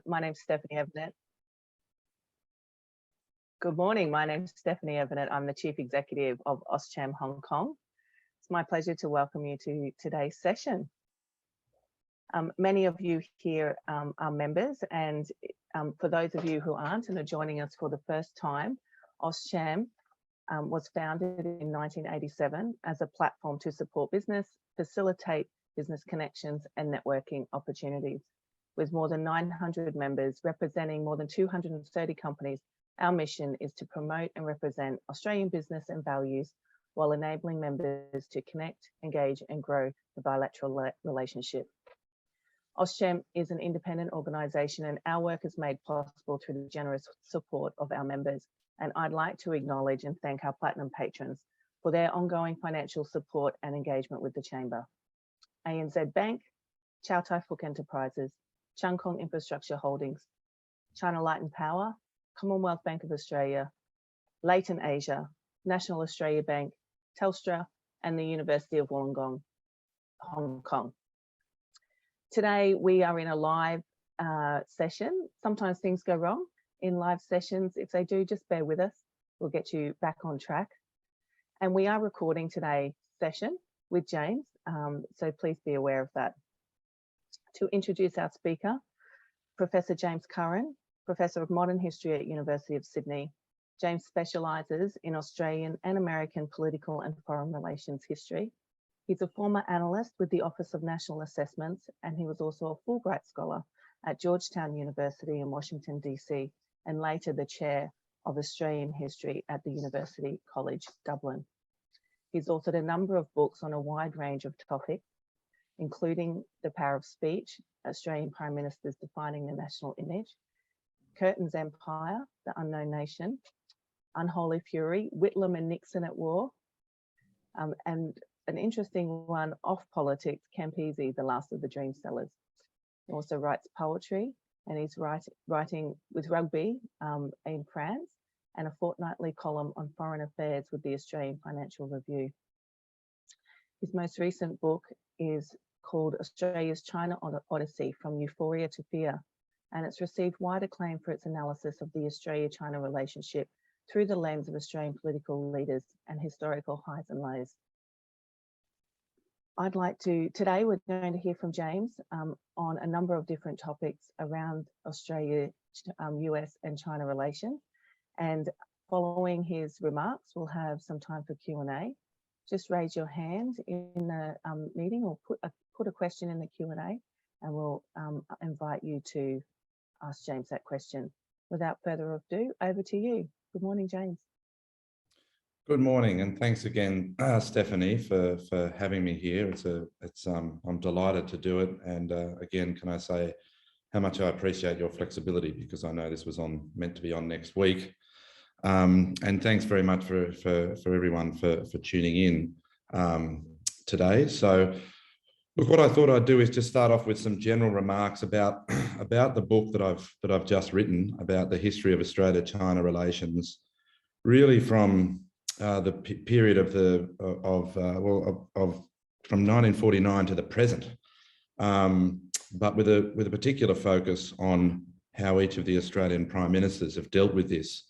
My name's Stephanie Evanet. Good morning. My name's Stephanie Evanet. I'm the Chief Executive of Auscham Hong Kong. It's my pleasure to welcome you to today's session. Many of you here are members, and for those of you who aren't and are joining us for the first time, Auscham was founded in 1987 as a platform to support business, facilitate business connections and networking opportunities. With more than 900 members representing more than 230 companies, our mission is to promote and represent Australian business and values while enabling members to connect, engage and grow the bilateral relationship. Auscham is an independent organisation and our work is made possible through the generous support of our members. And I'd like to acknowledge and thank our Platinum patrons for their ongoing financial support and engagement with the Chamber. ANZ Bank, Chow Tai Fook Enterprises, Chung Kong Infrastructure Holdings, China Light and Power, Commonwealth Bank of Australia, Leighton Asia, National Australia Bank, Telstra, and the University of Wollongong, Hong Kong. Today, we are in a live session. Sometimes things go wrong in live sessions. If they do, just bear with us. We'll get you back on track. And we are recording today's session with James, so please be aware of that. To introduce our speaker, Professor James Curran, Professor of Modern History at University of Sydney. James specialises in Australian and American political and foreign relations history. He's a former analyst with the Office of National Assessments, and he was also a Fulbright Scholar at Georgetown University in Washington, DC, and later the Chair of Australian History at the University College Dublin. He's authored a number of books on a wide range of topics, including The Power of Speech, Australian Prime Ministers Defining the National Image, Curtin's Empire, The Unknown Nation, Unholy Fury, Whitlam and Nixon at War, and an interesting one, Off Politics, Campese, The Last of the Dream Sellers. He also writes poetry, and he's writing with rugby in France, and a fortnightly column on foreign affairs with the Australian Financial Review. His most recent book is called Australia's China Odyssey, From Euphoria to Fear, and it's received wide acclaim for its analysis of the Australia-China relationship through the lens of Australian political leaders and historical highs and lows. Today we're going to hear from James on a number of different topics around Australia, US and China relations. And following his remarks, we'll have some time for Q&A. Just raise your hand in the meeting or put a question in the Q&A and we'll invite you to ask James that question. Without further ado, over to you. Good morning, James. Good morning, and thanks again, Stephanie, for having me here. I'm delighted to do it, and again, can I say how much I appreciate your flexibility, because I know this was meant to be on next week. And thanks very much for everyone for tuning in today. So, look, what I thought I'd do is just start off with some general remarks about the book that I've just written about the history of Australia-China relations, really from the period from 1949 to the present, but with a particular focus on how each of the Australian prime ministers have dealt with this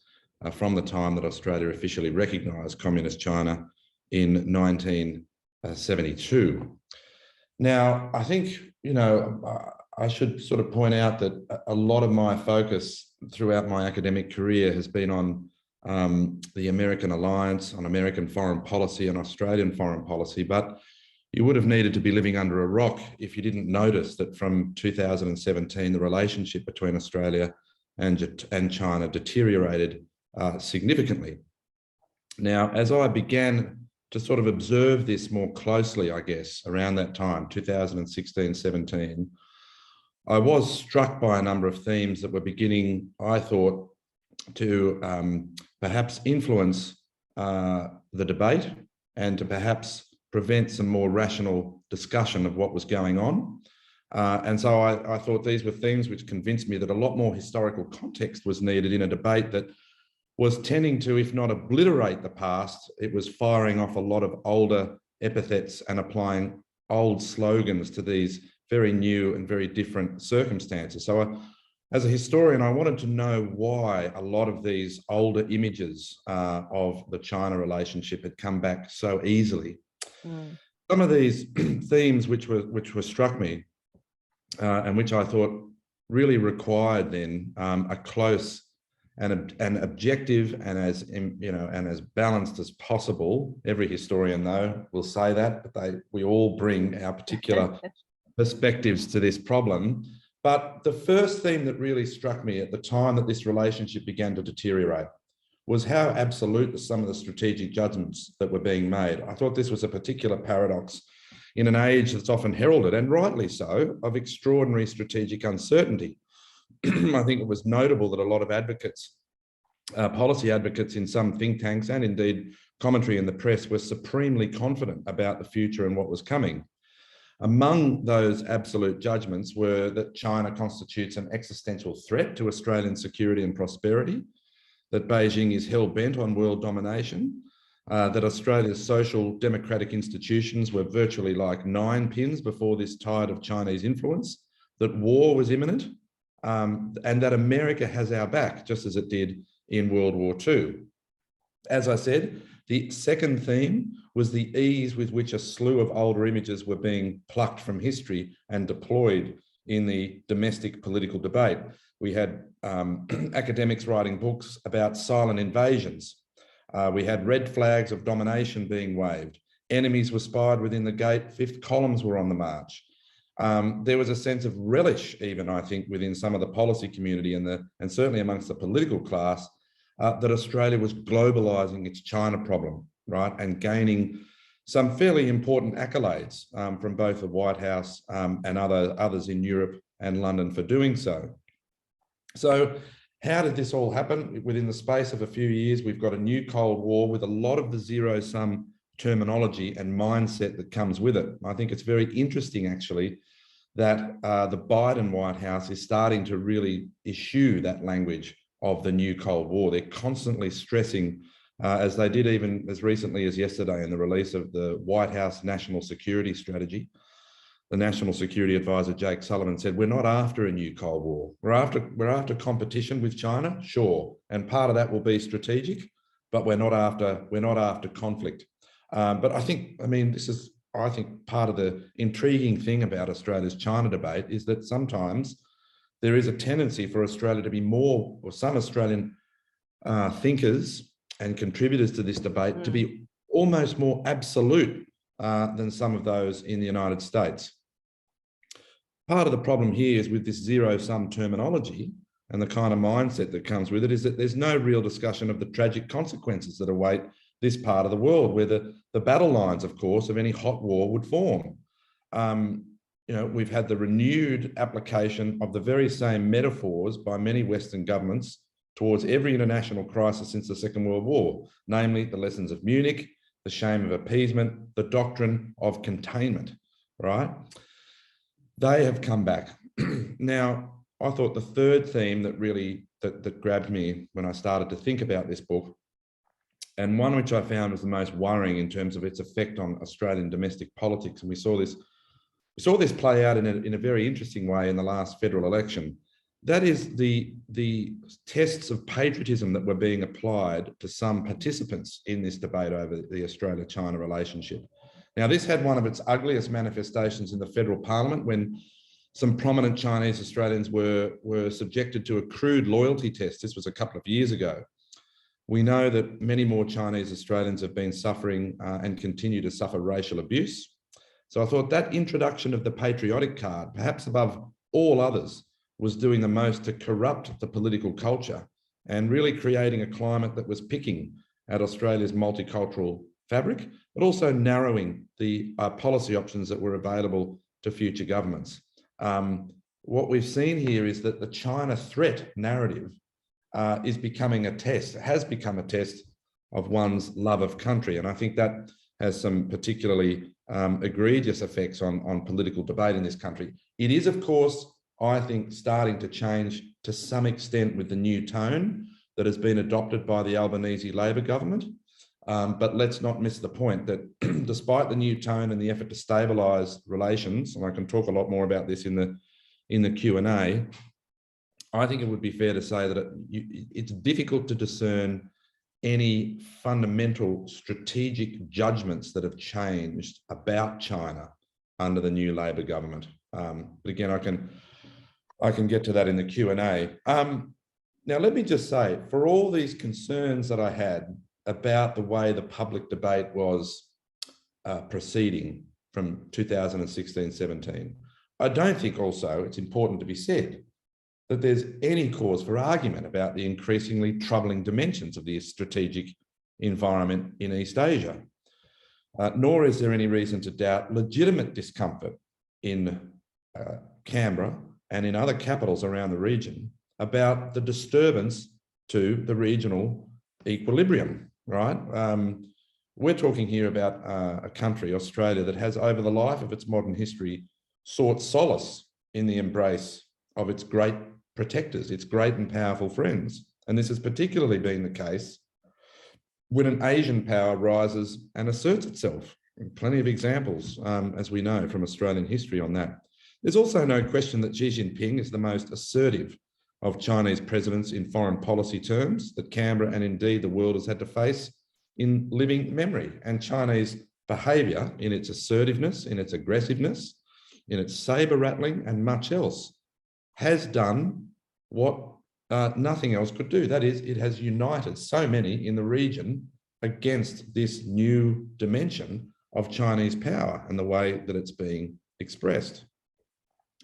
from the time that Australia officially recognised Communist China in 1972. Now, I think, I should sort of point out that a lot of my focus throughout my academic career has been on the American alliance, on American foreign policy and Australian foreign policy, but you would have needed to be living under a rock if you didn't notice that from 2017, the relationship between Australia and China deteriorated significantly. Now, as I began to sort of observe this more closely, I guess, around that time, 2016-17, I was struck by a number of themes that were beginning, I thought, to perhaps influence the debate and to perhaps prevent some more rational discussion of what was going on. And so I thought these were themes which convinced me that a lot more historical context was needed in a debate that was tending to, if not obliterate the past, it was firing off a lot of older epithets and applying old slogans to these very new and very different circumstances. So as a historian, I wanted to know why a lot of these older images of the China relationship had come back so easily. Some of these themes which were struck me and which I thought really required then a close and objective and as balanced as possible. Every historian, though, will say that, but we all bring our particular perspectives to this problem. But the first theme that really struck me at the time that this relationship began to deteriorate was how absolute some of the strategic judgments that were being made. I thought this was a particular paradox in an age that's often heralded, and rightly so, of extraordinary strategic uncertainty. I think it was notable that a lot of advocates, policy advocates in some think tanks and indeed commentary in the press were supremely confident about the future and what was coming. Among those absolute judgments were that China constitutes an existential threat to Australian security and prosperity, that Beijing is hell-bent on world domination, that Australia's social democratic institutions were virtually like nine pins before this tide of Chinese influence, that war was imminent, and that America has our back, just as it did in World War II. As I said, the second theme was the ease with which a slew of older images were being plucked from history and deployed in the domestic political debate. We had academics writing books about silent invasions. We had red flags of domination being waved. Enemies were spied within the gate. Fifth columns were on the march. There was a sense of relish, even, I think, within some of the policy community and certainly amongst the political class, that Australia was globalising its China problem, right, and gaining some fairly important accolades from both the White House and others in Europe and London for doing so. So how did this all happen? Within the space of a few years, we've got a new Cold War with a lot of the zero-sum terminology and mindset that comes with it. I think it's very interesting, actually, that the Biden White House is starting to really eschew that language of the new Cold War. They're constantly stressing, as they did even as recently as yesterday in the release of the White House National Security Strategy. The National Security Advisor, Jake Sullivan, said, we're not after a new Cold War. We're after competition with China, sure. And part of that will be strategic, but we're not after conflict. But I think this is, I think, part of the intriguing thing about Australia's China debate is that sometimes there is a tendency for Australia to be more, or some Australian thinkers and contributors to this debate to be almost more absolute than some of those in the United States. Part of the problem here is with this zero-sum terminology and the kind of mindset that comes with it is that there's no real discussion of the tragic consequences that await this part of the world, where the battle lines, of course, of any hot war would form. We've had the renewed application of the very same metaphors by many Western governments towards every international crisis since the Second World War, namely the lessons of Munich, the shame of appeasement, the doctrine of containment, right? They have come back. Now, I thought the third theme that really that grabbed me when I started to think about this book, and one which I found was the most worrying in terms of its effect on Australian domestic politics, and we saw this play out in a very interesting way in the last federal election. That is the tests of patriotism that were being applied to some participants in this debate over the Australia-China relationship. Now, this had one of its ugliest manifestations in the federal parliament when some prominent Chinese Australians were subjected to a crude loyalty test. This was a couple of years ago. We know that many more Chinese Australians have been suffering and continue to suffer racial abuse. So I thought that introduction of the patriotic card, perhaps above all others, was doing the most to corrupt the political culture and really creating a climate that was picking at Australia's multicultural fabric, but also narrowing the policy options that were available to future governments. What we've seen here is that the China threat narrative is becoming a test, has become a test of one's love of country. And I think that has some particularly egregious effects on political debate in this country. It is, of course, I think, starting to change to some extent with the new tone that has been adopted by the Albanese Labor government. But let's not miss the point that despite the new tone and the effort to stabilise relations, and I can talk a lot more about this in the Q&A, I think it would be fair to say that it's difficult to discern any fundamental strategic judgments that have changed about China under the new Labor government. But again, I can get to that in the Q&A. Now, let me just say, for all these concerns that I had about the way the public debate was proceeding from 2016-17, I don't think also it's important to be said that there's any cause for argument about the increasingly troubling dimensions of the strategic environment in East Asia. Nor is there any reason to doubt legitimate discomfort in Canberra and in other capitals around the region about the disturbance to the regional equilibrium, right? We're talking here about a country, Australia, that has over the life of its modern history sought solace in the embrace of its great protectors, its great and powerful friends. And this has particularly been the case when an Asian power rises and asserts itself. Plenty of examples, as we know from Australian history on that. There's also no question that Xi Jinping is the most assertive of Chinese presidents in foreign policy terms that Canberra and indeed the world has had to face in living memory. And Chinese behaviour, in its assertiveness, in its aggressiveness, in its sabre rattling and much else, has done what nothing else could do. That is, it has united so many in the region against this new dimension of Chinese power and the way that it's being expressed.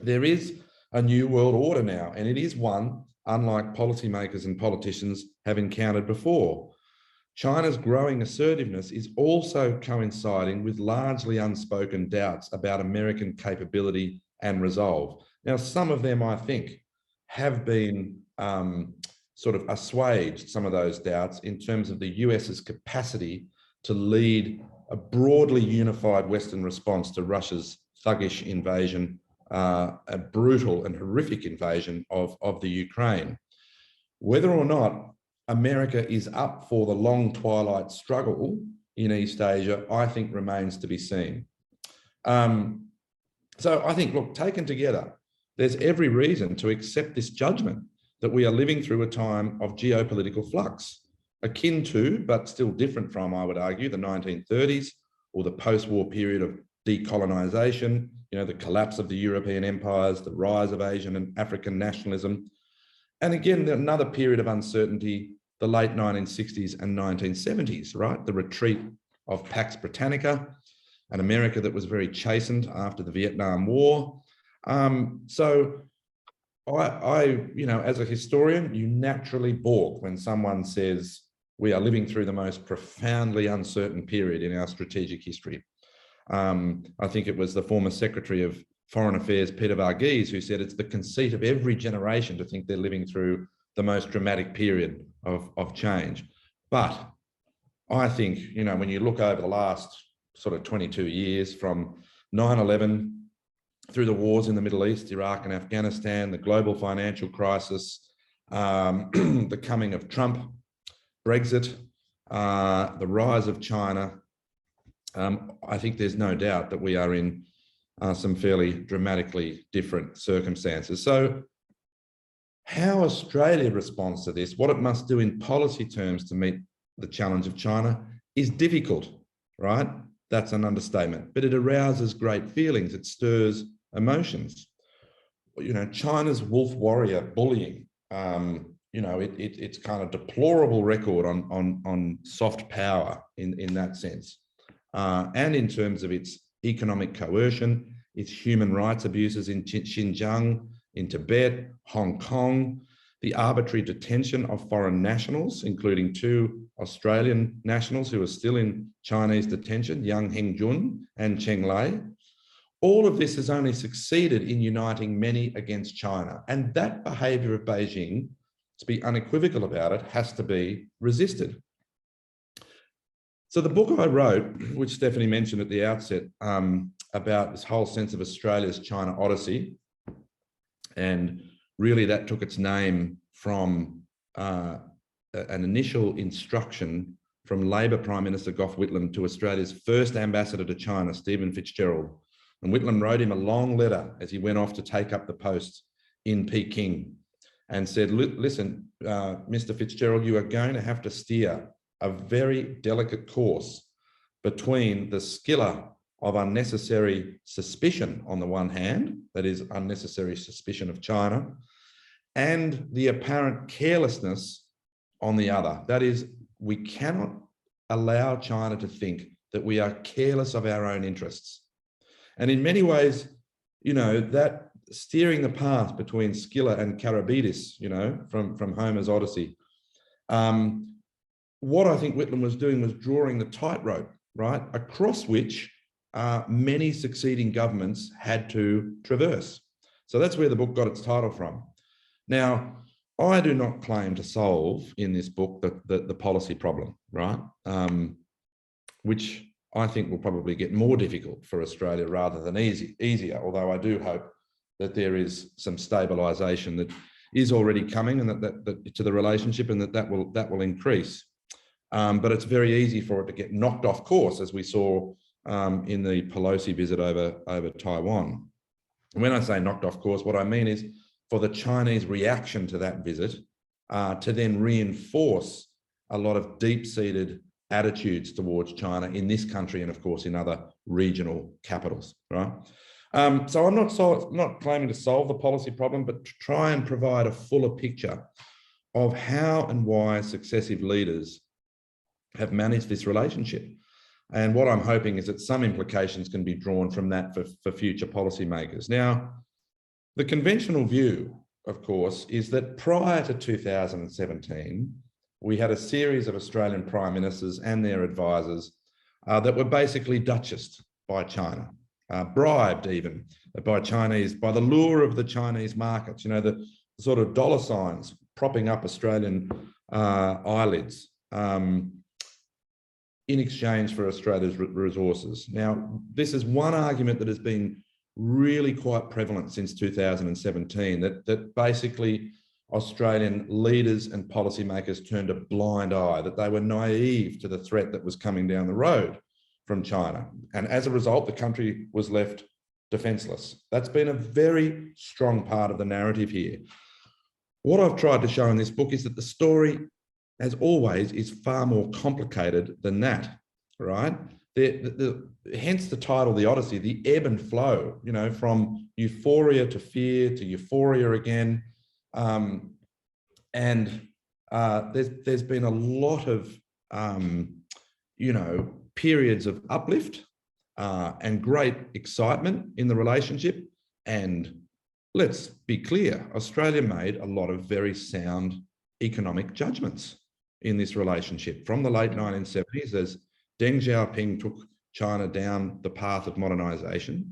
There is a new world order now, and it is one unlike policymakers and politicians have encountered before. China's growing assertiveness is also coinciding with largely unspoken doubts about American capability and resolve. Now, some of them, I think, have been sort of assuaged, some of those doubts, in terms of the US's capacity to lead a broadly unified Western response to Russia's thuggish invasion, a brutal and horrific invasion of the Ukraine. Whether or not America is up for the long twilight struggle in East Asia, I think remains to be seen. So I think, look, taken together, there's every reason to accept this judgment that we are living through a time of geopolitical flux, akin to, but still different from, I would argue, the 1930s or the post-war period of decolonisation, you know, the collapse of the European empires, the rise of Asian and African nationalism. And again, another period of uncertainty, the late 1960s and 1970s, right? The retreat of Pax Britannica, an America that was very chastened after the Vietnam War. So I, you know, as a historian, you naturally balk when someone says we are living through the most profoundly uncertain period in our strategic history. I think it was the former Secretary of Foreign Affairs, Peter Varghese, who said it's the conceit of every generation to think they're living through the most dramatic period of change. But I think, you know, when you look over the last sort of 22 years from 9/11 through the wars in the Middle East, Iraq and Afghanistan, the global financial crisis, the coming of Trump, Brexit, the rise of China, I think there's no doubt that we are in some fairly dramatically different circumstances. So how Australia responds to this, what it must do in policy terms to meet the challenge of China is difficult, right? That's an understatement, but it arouses great feelings. It stirs emotions. You know, China's wolf warrior bullying, you know, it's kind of deplorable record on soft power in that sense. And in terms of its economic coercion, its human rights abuses in Xinjiang, in Tibet, Hong Kong, the arbitrary detention of foreign nationals, including 2 Australian nationals who are still in Chinese detention, Yang Hengjun and Cheng Lei. All of this has only succeeded in uniting many against China. And that behaviour of Beijing, to be unequivocal about it, has to be resisted. So the book I wrote, which Stephanie mentioned at the outset, about this whole sense of Australia's China Odyssey, and really that took its name from an initial instruction from Labor Prime Minister Gough Whitlam to Australia's first ambassador to China, Stephen Fitzgerald. And Whitlam wrote him a long letter as he went off to take up the post in Peking. and said, listen, Mr. Fitzgerald, you are going to have to steer a very delicate course between the skilla of unnecessary suspicion on the one hand, that is unnecessary suspicion of China, and the apparent carelessness on the other. That is, we cannot allow China to think that we are careless of our own interests. And in many ways, you know, that steering the path between Scylla and Charybdis, you know, from Homer's Odyssey. What I think Whitlam was doing was drawing the tightrope, right, across which many succeeding governments had to traverse. So that's where the book got its title from. Now, I do not claim to solve in this book the policy problem, right, which I think will probably get more difficult for Australia rather than easier, although I do hope that there is some stabilisation that is already coming, and that to the relationship, and that will increase. But it's very easy for it to get knocked off course, as we saw in the Pelosi visit over Taiwan. And when I say knocked off course, what I mean is for the Chinese reaction to that visit to then reinforce a lot of deep-seated attitudes towards China in this country and, of course, in other regional capitals, right? So I'm not claiming to solve the policy problem, but to try and provide a fuller picture of how and why successive leaders have managed this relationship. And what I'm hoping is that some implications can be drawn from that for future policymakers. Now, the conventional view, of course, is that prior to 2017, we had a series of Australian prime ministers and their advisors that were basically duchessed by China. Bribed even by the lure of the Chinese markets, you know, the sort of dollar signs propping up Australian eyelids in exchange for Australia's resources. Now, this is one argument that has been really quite prevalent since 2017, that basically Australian leaders and policymakers turned a blind eye, that they were naive to the threat that was coming down the road from China. And as a result, the country was left defenseless. That's been a very strong part of the narrative here. What I've tried to show in this book is that the story, as always, is far more complicated than that, right? Hence the title, The Odyssey, the ebb and flow, you know, from euphoria to fear to euphoria again. There's been a lot of, you know, periods of uplift and great excitement in the relationship. And let's be clear, Australia made a lot of very sound economic judgments in this relationship from the late 1970s as Deng Xiaoping took China down the path of modernisation.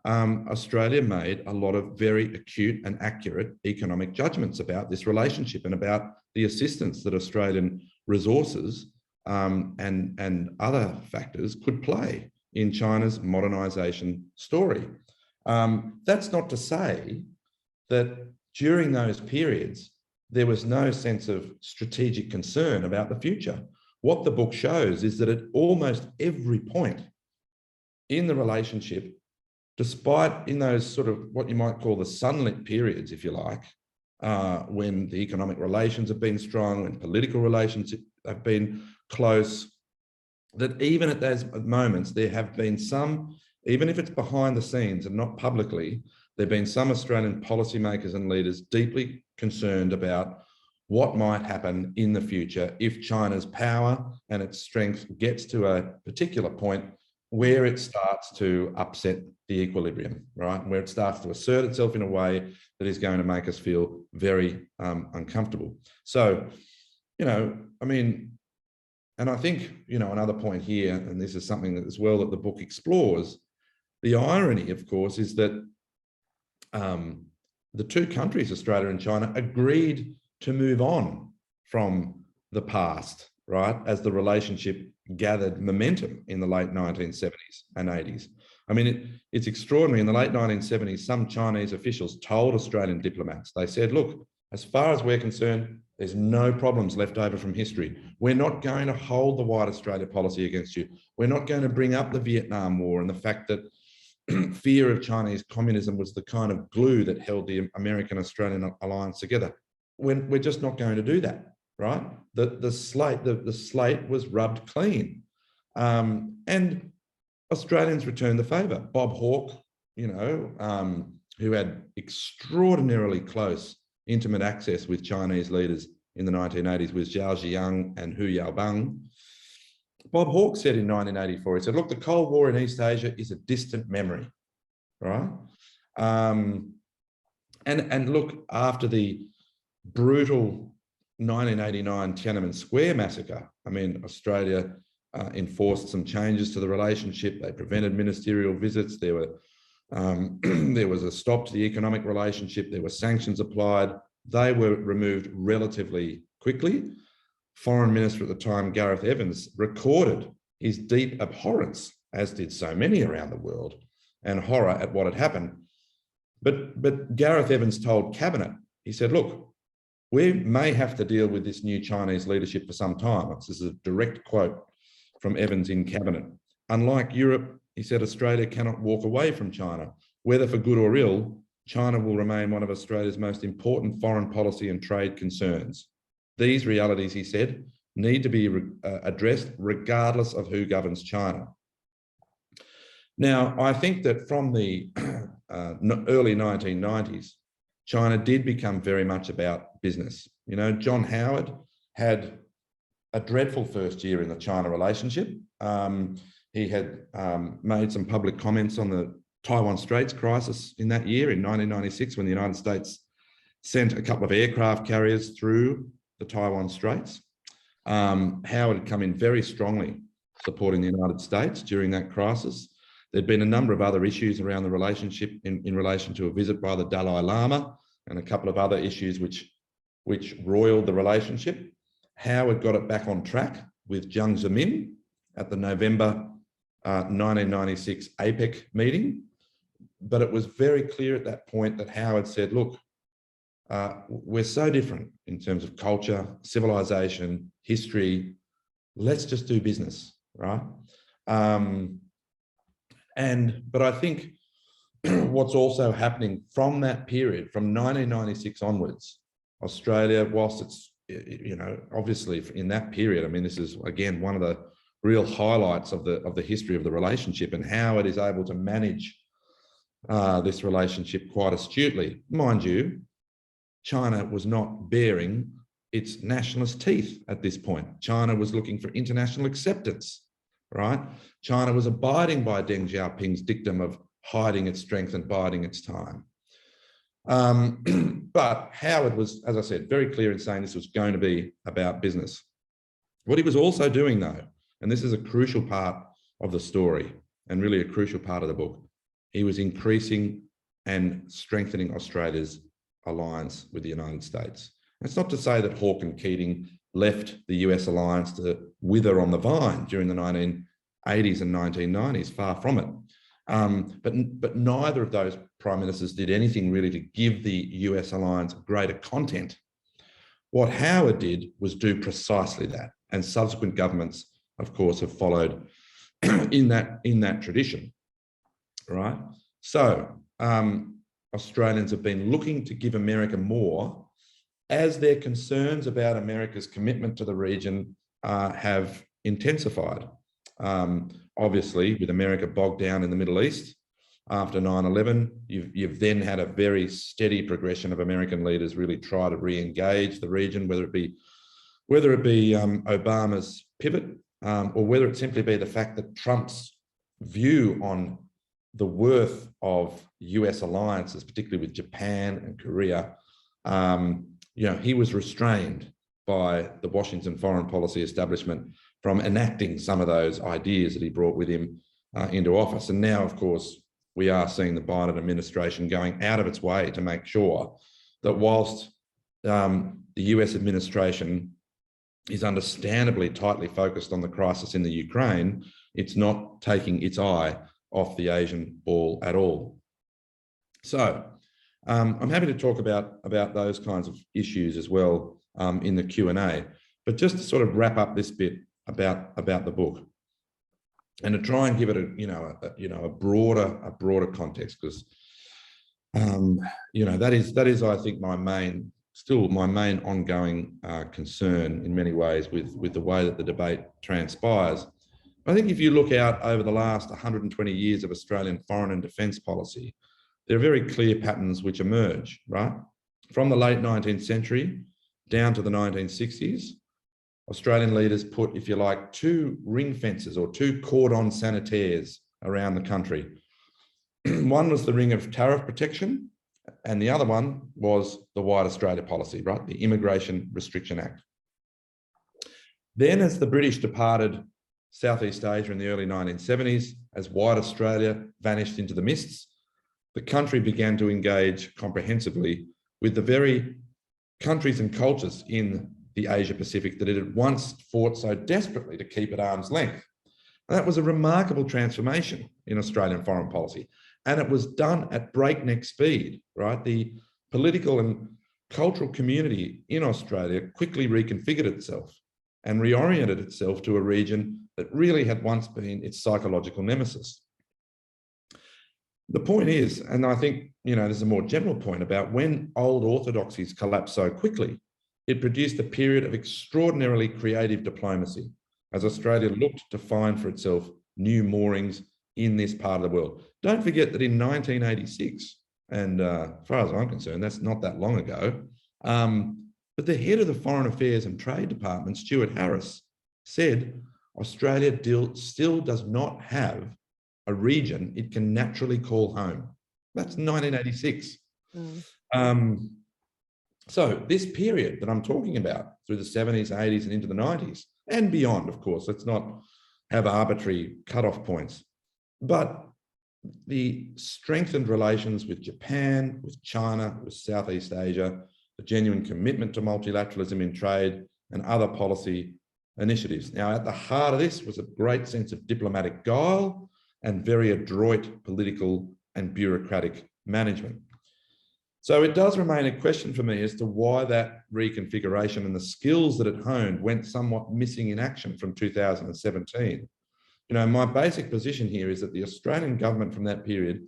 Australia made a lot of very acute and accurate economic judgments about this relationship and about the assistance that Australian resources and other factors could play in China's modernisation story. That's not to say that during those periods, there was no sense of strategic concern about the future. What the book shows is that at almost every point in the relationship, despite in those sort of what you might call the sunlit periods, if you like, when the economic relations have been strong and political relations have been close, that even at those moments, there have been some, even if it's behind the scenes and not publicly, there have been some Australian policymakers and leaders deeply concerned about what might happen in the future if China's power and its strength gets to a particular point where it starts to upset the equilibrium, right? Where it starts to assert itself in a way that is going to make us feel very uncomfortable. So, you know, I mean, and I think, you know, another point here, and this is something that as well that the book explores, the irony, of course, is that the two countries, Australia and China, agreed to move on from the past, right, as the relationship gathered momentum in the late 1970s and 80s. I mean, it's extraordinary. In the late 1970s, some Chinese officials told Australian diplomats, they said, look, as far as we're concerned, there's no problems left over from history. We're not going to hold the White Australia policy against you. We're not going to bring up the Vietnam War and the fact that fear of Chinese communism was the kind of glue that held the American-Australian alliance together. when we're just not going to do that, right? The slate was rubbed clean, and Australians returned the favour. Bob Hawke, who had extraordinarily close, intimate access with Chinese leaders in the 1980s with Zhao Ziyang and Hu Yaobang. Bob Hawke said in 1984, he said, look, the Cold War in East Asia is a distant memory, right? And look, after the brutal 1989 Tiananmen Square massacre, I mean, Australia enforced some changes to the relationship. They prevented ministerial visits. There was a stop to the economic relationship. There were sanctions applied. They were removed relatively quickly. Foreign Minister at the time, Gareth Evans, recorded his deep abhorrence, as did so many around the world, and horror at what had happened. But Gareth Evans told Cabinet, he said, look, we may have to deal with this new Chinese leadership for some time. This is a direct quote from Evans in Cabinet. Unlike Europe, he said, Australia cannot walk away from China. Whether for good or ill, China will remain one of Australia's most important foreign policy and trade concerns. These realities, he said, need to be addressed regardless of who governs China. Now, I think that from the early 1990s, China did become very much about business. John Howard had a dreadful first year in the China relationship. He had made some public comments on the Taiwan Straits crisis in that year, in 1996, when the United States sent a couple of aircraft carriers through the Taiwan Straits. Howard had come in very strongly supporting the United States during that crisis. There'd been a number of other issues around the relationship in relation to a visit by the Dalai Lama and a couple of other issues which roiled the relationship. Howard got it back on track with Jiang Zemin at the November 1996 APEC meeting. But it was very clear at that point that Howard said, look, we're so different in terms of culture, civilization, history. Let's just do business, right? But I think what's also happening from that period, from 1996 onwards, Australia, whilst it's, obviously in that period, I mean, this is, again, one of the real highlights of the history of the relationship, and how it is able to manage this relationship quite astutely. Mind you, China was not baring its nationalist teeth at this point. China was looking for international acceptance, right? China was abiding by Deng Xiaoping's dictum of hiding its strength and biding its time. But Howard was, as I said, very clear in saying this was going to be about business. What he was also doing, though, and this is a crucial part of the story and really a crucial part of the book, he was increasing and strengthening Australia's alliance with the United States. It's not to say that Hawke and Keating left the US alliance to wither on the vine during the 1980s and 1990s, far from it. But neither of those prime ministers did anything really to give the US alliance greater content. What Howard did was do precisely that, and subsequent governments, of course, have followed in that tradition, right? So Australians have been looking to give America more as their concerns about America's commitment to the region have intensified. Obviously, with America bogged down in the Middle East after 9/11, you've then had a very steady progression of American leaders really try to re-engage the region, whether it be Obama's pivot or whether it simply be the fact that Trump's view on the worth of US alliances, particularly with Japan and Korea, he was restrained by the Washington foreign policy establishment from enacting some of those ideas that he brought with him into office. And now, of course, we are seeing the Biden administration going out of its way to make sure that whilst the US administration is understandably tightly focused on the crisis in the Ukraine, it's not taking its eye off the Asian ball at all. So I'm happy to talk about those kinds of issues as well in the Q&A, but just to sort of wrap up this bit about the book and to try and give it a broader context, because that is I think my main still my main ongoing concern in many ways with the way that the debate transpires. I think if you look out over the last 120 years of Australian foreign and defence policy, there are very clear patterns which emerge, right? From the late 19th century down to the 1960s, Australian leaders put, if you like, two ring fences or two cordon sanitaires around the country. One was the ring of tariff protection, and the other one was the White Australia policy, right? The Immigration Restriction Act. Then as the British departed Southeast Asia in the early 1970s, as White Australia vanished into the mists, the country began to engage comprehensively with the very countries and cultures in the Asia Pacific that it had once fought so desperately to keep at arm's length. And that was a remarkable transformation in Australian foreign policy. And it was done at breakneck speed, right? The political and cultural community in Australia quickly reconfigured itself and reoriented itself to a region that really had once been its psychological nemesis. The point is, and I think, there's a more general point about when old orthodoxies collapsed so quickly, it produced a period of extraordinarily creative diplomacy as Australia looked to find for itself new moorings in this part of the world. Don't forget that in 1986, and as far as I'm concerned, that's not that long ago, but the head of the Foreign Affairs and Trade Department, Stuart Harris, said Australia still does not have a region it can naturally call home. That's 1986. So this period that I'm talking about through the 70s, 80s and into the 90s and beyond, of course, let's not have arbitrary cutoff points, but the strengthened relations with Japan, with China, with Southeast Asia, the genuine commitment to multilateralism in trade and other policy initiatives. Now, at the heart of this was a great sense of diplomatic guile and very adroit political and bureaucratic management. So it does remain a question for me as to why that reconfiguration and the skills that it honed went somewhat missing in action from 2017. My basic position here is that the Australian government from that period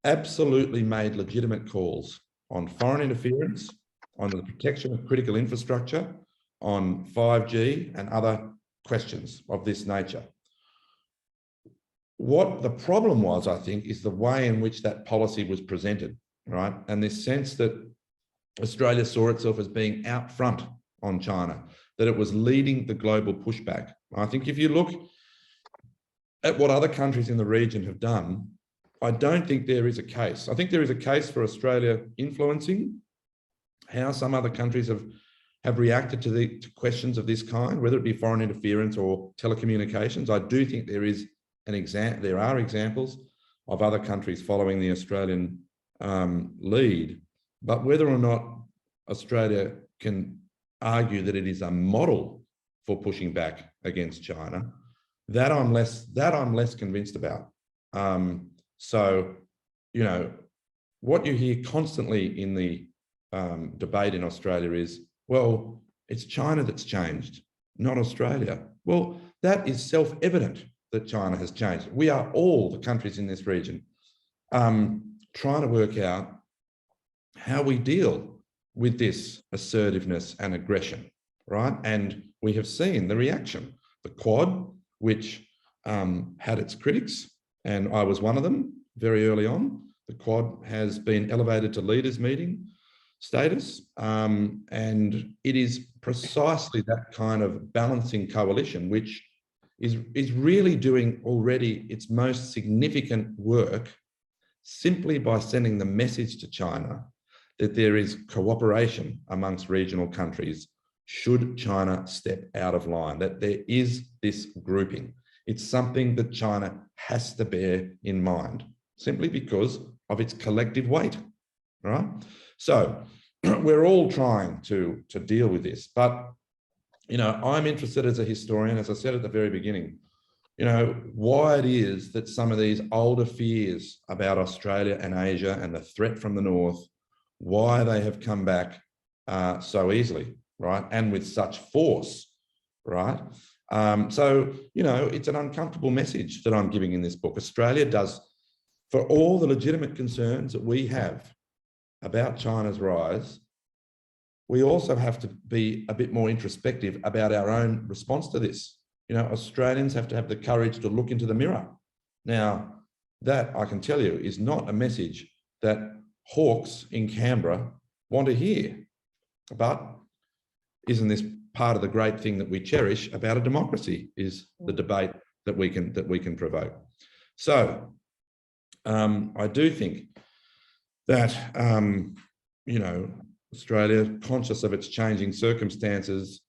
absolutely made legitimate calls on foreign interference, on the protection of critical infrastructure, on 5G and other questions of this nature. What the problem was, I think, is the way in which that policy was presented, right? And this sense that Australia saw itself as being out front on China, that it was leading the global pushback. I think if you look at what other countries in the region have done, I don't think there is a case. I think there is a case for Australia influencing how some other countries have reacted to questions of this kind, whether it be foreign interference or telecommunications. I do think there are examples of other countries following the Australian lead, but whether or not Australia can argue that it is a model for pushing back against China, that I'm less convinced about. So, what you hear constantly in the debate in Australia is, well, it's China that's changed, not Australia. Well, that is self-evident that China has changed. We are all the countries in this region trying to work out how we deal with this assertiveness and aggression, right? And we have seen the reaction. The Quad, which had its critics, and I was one of them very early on. The Quad has been elevated to leaders meeting status, and it is precisely that kind of balancing coalition which is really doing already its most significant work simply by sending the message to China that there is cooperation amongst regional countries should China step out of line, that there is this grouping. It's something that China has to bear in mind simply because of its collective weight, right? So we're all trying to deal with this, but I'm interested as a historian, as I said at the very beginning, why it is that some of these older fears about Australia and Asia and the threat from the north, why they have come back so easily, right? And with such force, right? So, it's an uncomfortable message that I'm giving in this book. Australia does, for all the legitimate concerns that we have about China's rise, we also have to be a bit more introspective about our own response to this. You know, Australians have to have the courage to look into the mirror. Now, that I can tell you is not a message that hawks in Canberra want to hear. But isn't this part of the great thing that we cherish about a democracy, is the debate that we can provoke. So I do think that, you know, Australia, conscious of its changing circumstances,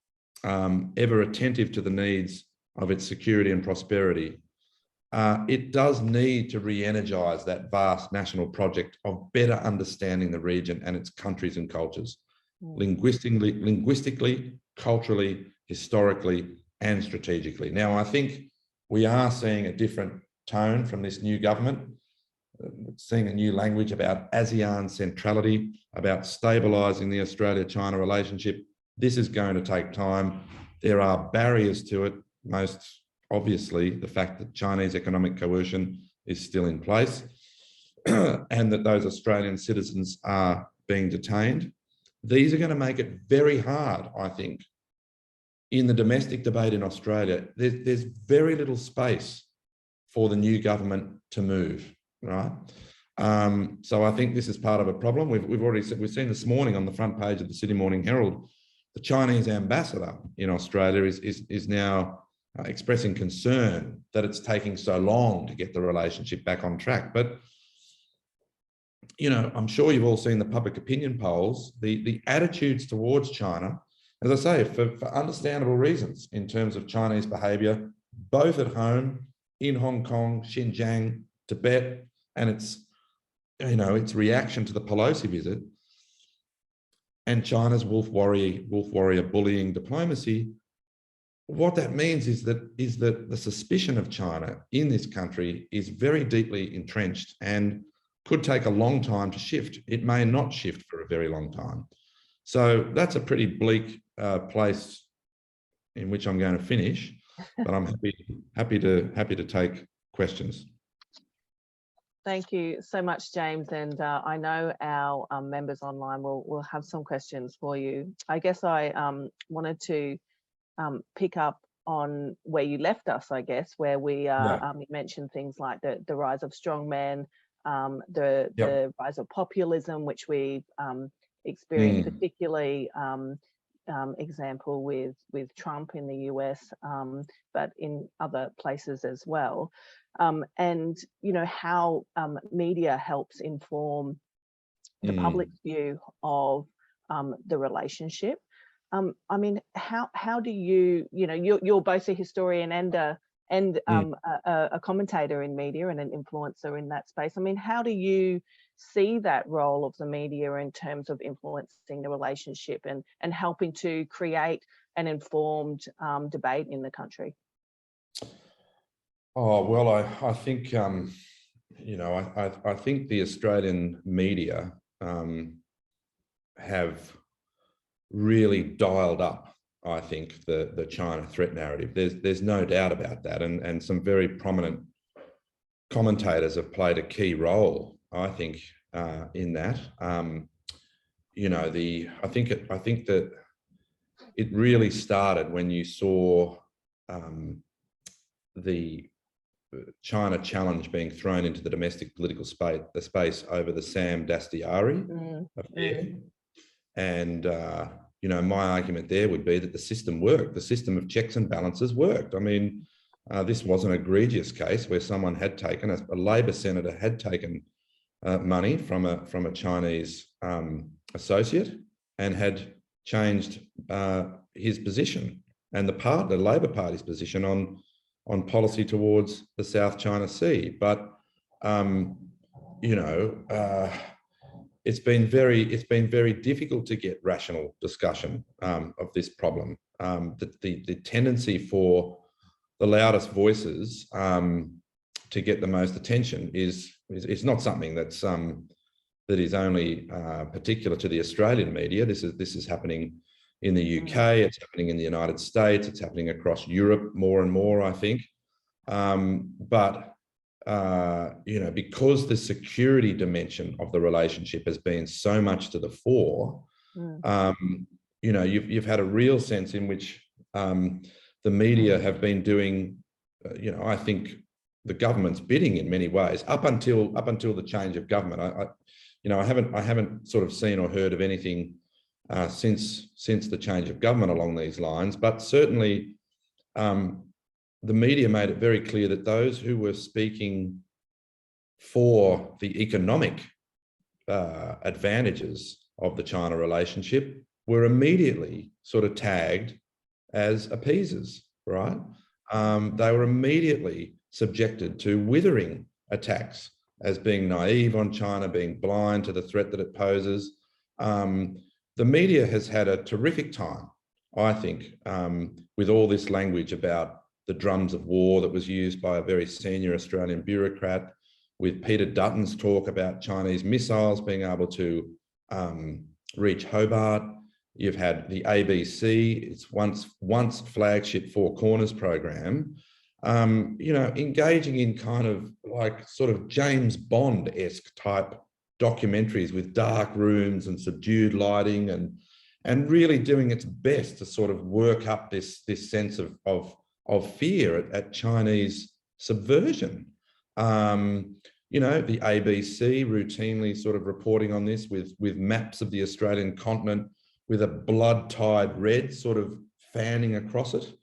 ever attentive to the needs of its security and prosperity, it does need to re-energise that vast national project of better understanding the region and its countries and cultures, linguistically, culturally, historically, and strategically. Now, I think we are seeing a different tone from this new government, seeing a new language about ASEAN centrality, about stabilising the Australia-China relationship. This is going to take time. There are barriers to it, most obviously the fact that Chinese economic coercion is still in place and that those Australian citizens are being detained. These are going to make it very hard, I think, in the domestic debate in Australia. There's very little space for the new government to move, right? So I think this is part of a problem. We've seen this morning on the front page of the Sydney Morning Herald, the Chinese ambassador in Australia is now expressing concern that it's taking so long to get the relationship back on track. But, you know, I'm sure you've all seen the public opinion polls, the attitudes towards China, as I say, for understandable reasons in terms of Chinese behaviour, both at home, in Hong Kong, Xinjiang, Tibet, and its, you know, its reaction to the Pelosi visit, and China's wolf warrior bullying diplomacy. What that means is that the suspicion of China in this country is very deeply entrenched and could take a long time to shift. It may not shift for a very long time. So that's a pretty bleak place in which I'm going to finish, but I'm happy to take questions. Thank you so much, James. And I know our members online will have some questions for you. I guess I wanted to pick up on where you left us, I guess, where we you mentioned things like the rise of strongmen, the rise of populism, which we experienced, particularly example with Trump in the US, but in other places as well. And, you know, how media helps inform the public's view of the relationship. I mean, how do you know, you're both a historian and a commentator in media and an influencer in that space. I mean, how do you see that role of the media in terms of influencing the relationship and helping to create an informed debate in the country? Oh, well, I think, you know, I think the Australian media have really dialed up, I think, the China threat narrative. There's no doubt about that. And some very prominent commentators have played a key role, I think, in that. You know, I think that it really started when you saw the China challenge being thrown into the domestic political space over the Sam Dastyari affair. And, you know, my argument there would be that the system worked. The system of checks and balances worked. I mean, this was an egregious case where someone had taken, a Labor senator had taken money from a Chinese associate and had changed his position and the Labor Party's position on policy towards the South China Sea. But, you know, it's been very difficult to get rational discussion of this problem. The tendency for the loudest voices to get the most attention is not something that is only particular to the Australian media. This is happening in the UK, it's happening in the United States, it's happening across Europe more and more, I think. But you know, because the security dimension of the relationship has been so much to the fore, you've had a real sense in which the media have been doing, I think the government's bidding in many ways up until the change of government. I haven't sort of seen or heard of anything since the change of government along these lines, but certainly the media made it very clear that those who were speaking for the economic advantages of the China relationship were immediately sort of tagged as appeasers, right? They were immediately subjected to withering attacks as being naive on China, being blind to the threat that it poses. The media has had a terrific time, I think, with all this language about the drums of war that was used by a very senior Australian bureaucrat, with Peter Dutton's talk about Chinese missiles being able to reach Hobart. You've had the ABC, its once flagship Four Corners program, engaging in kind of like sort of James Bond-esque type documentaries with dark rooms and subdued lighting, and really doing its best to sort of work up this sense of fear at Chinese subversion. The ABC routinely sort of reporting on this with maps of the Australian continent with a blood-tide red sort of fanning across it.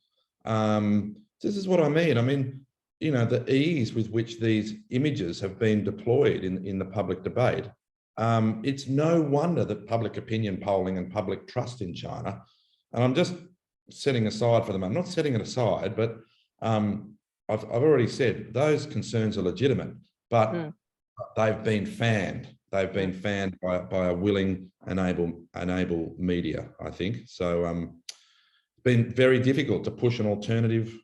This is what I mean. The ease with which these images have been deployed in the public debate. It's no wonder that public opinion polling and public trust in China, and I'm just setting aside for them, I'm not setting it aside, but I've already said those concerns are legitimate, but they've been fanned. They've been fanned by a willing and able media, I think. So it's been very difficult to push an alternative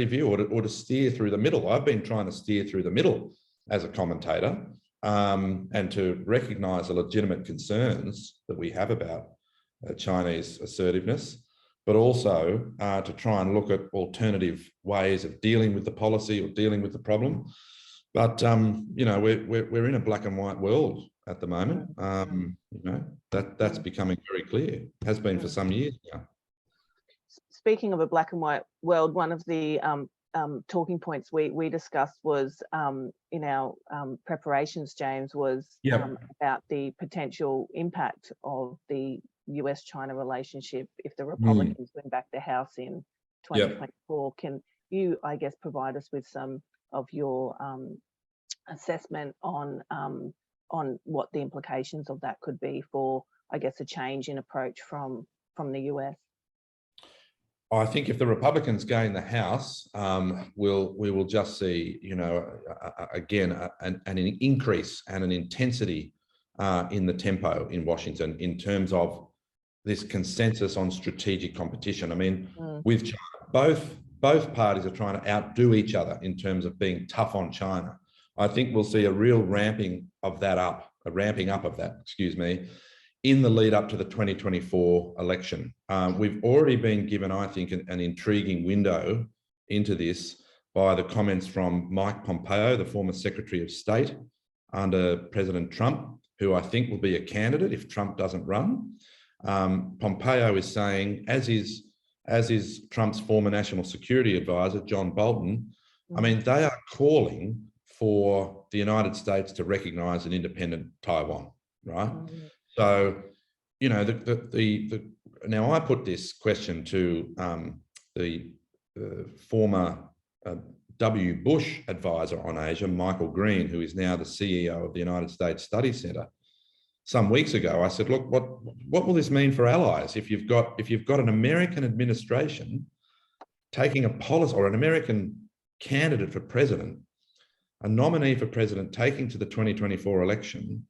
view or to steer through the middle. I've been trying to steer through the middle as a commentator and to recognise the legitimate concerns that we have about Chinese assertiveness, but also to try and look at alternative ways of dealing with the policy or dealing with the problem. But we're in a black and white world at the moment. That's becoming very clear. It has been for some years now. Speaking of a black and white world, one of the talking points we discussed was in our preparations, James, was about the potential impact of the US-China relationship if the Republicans win back the House in 2024. Can you, I guess, provide us with some of your assessment on what the implications of that could be for, I guess, a change in approach from the US? I think if the Republicans gain the House, we will just see, again, an increase and an intensity in the tempo in Washington in terms of this consensus on strategic competition. I mean, with China, both parties are trying to outdo each other in terms of being tough on China. I think we'll see a real ramping up of that, in the lead up to the 2024 election. We've already been given, I think, an intriguing window into this by the comments from Mike Pompeo, the former Secretary of State under President Trump, who I think will be a candidate if Trump doesn't run. Pompeo is saying, as is Trump's former National Security Advisor, John Bolton, I mean, they are calling for the United States to recognize an independent Taiwan, right? So, now I put this question to the former W. Bush advisor on Asia, Michael Green, who is now the CEO of the United States Study Center. Some weeks ago, I said, look, what will this mean for allies if you've got an American administration taking a policy, or an American candidate for president, a nominee for president taking to the 2024 election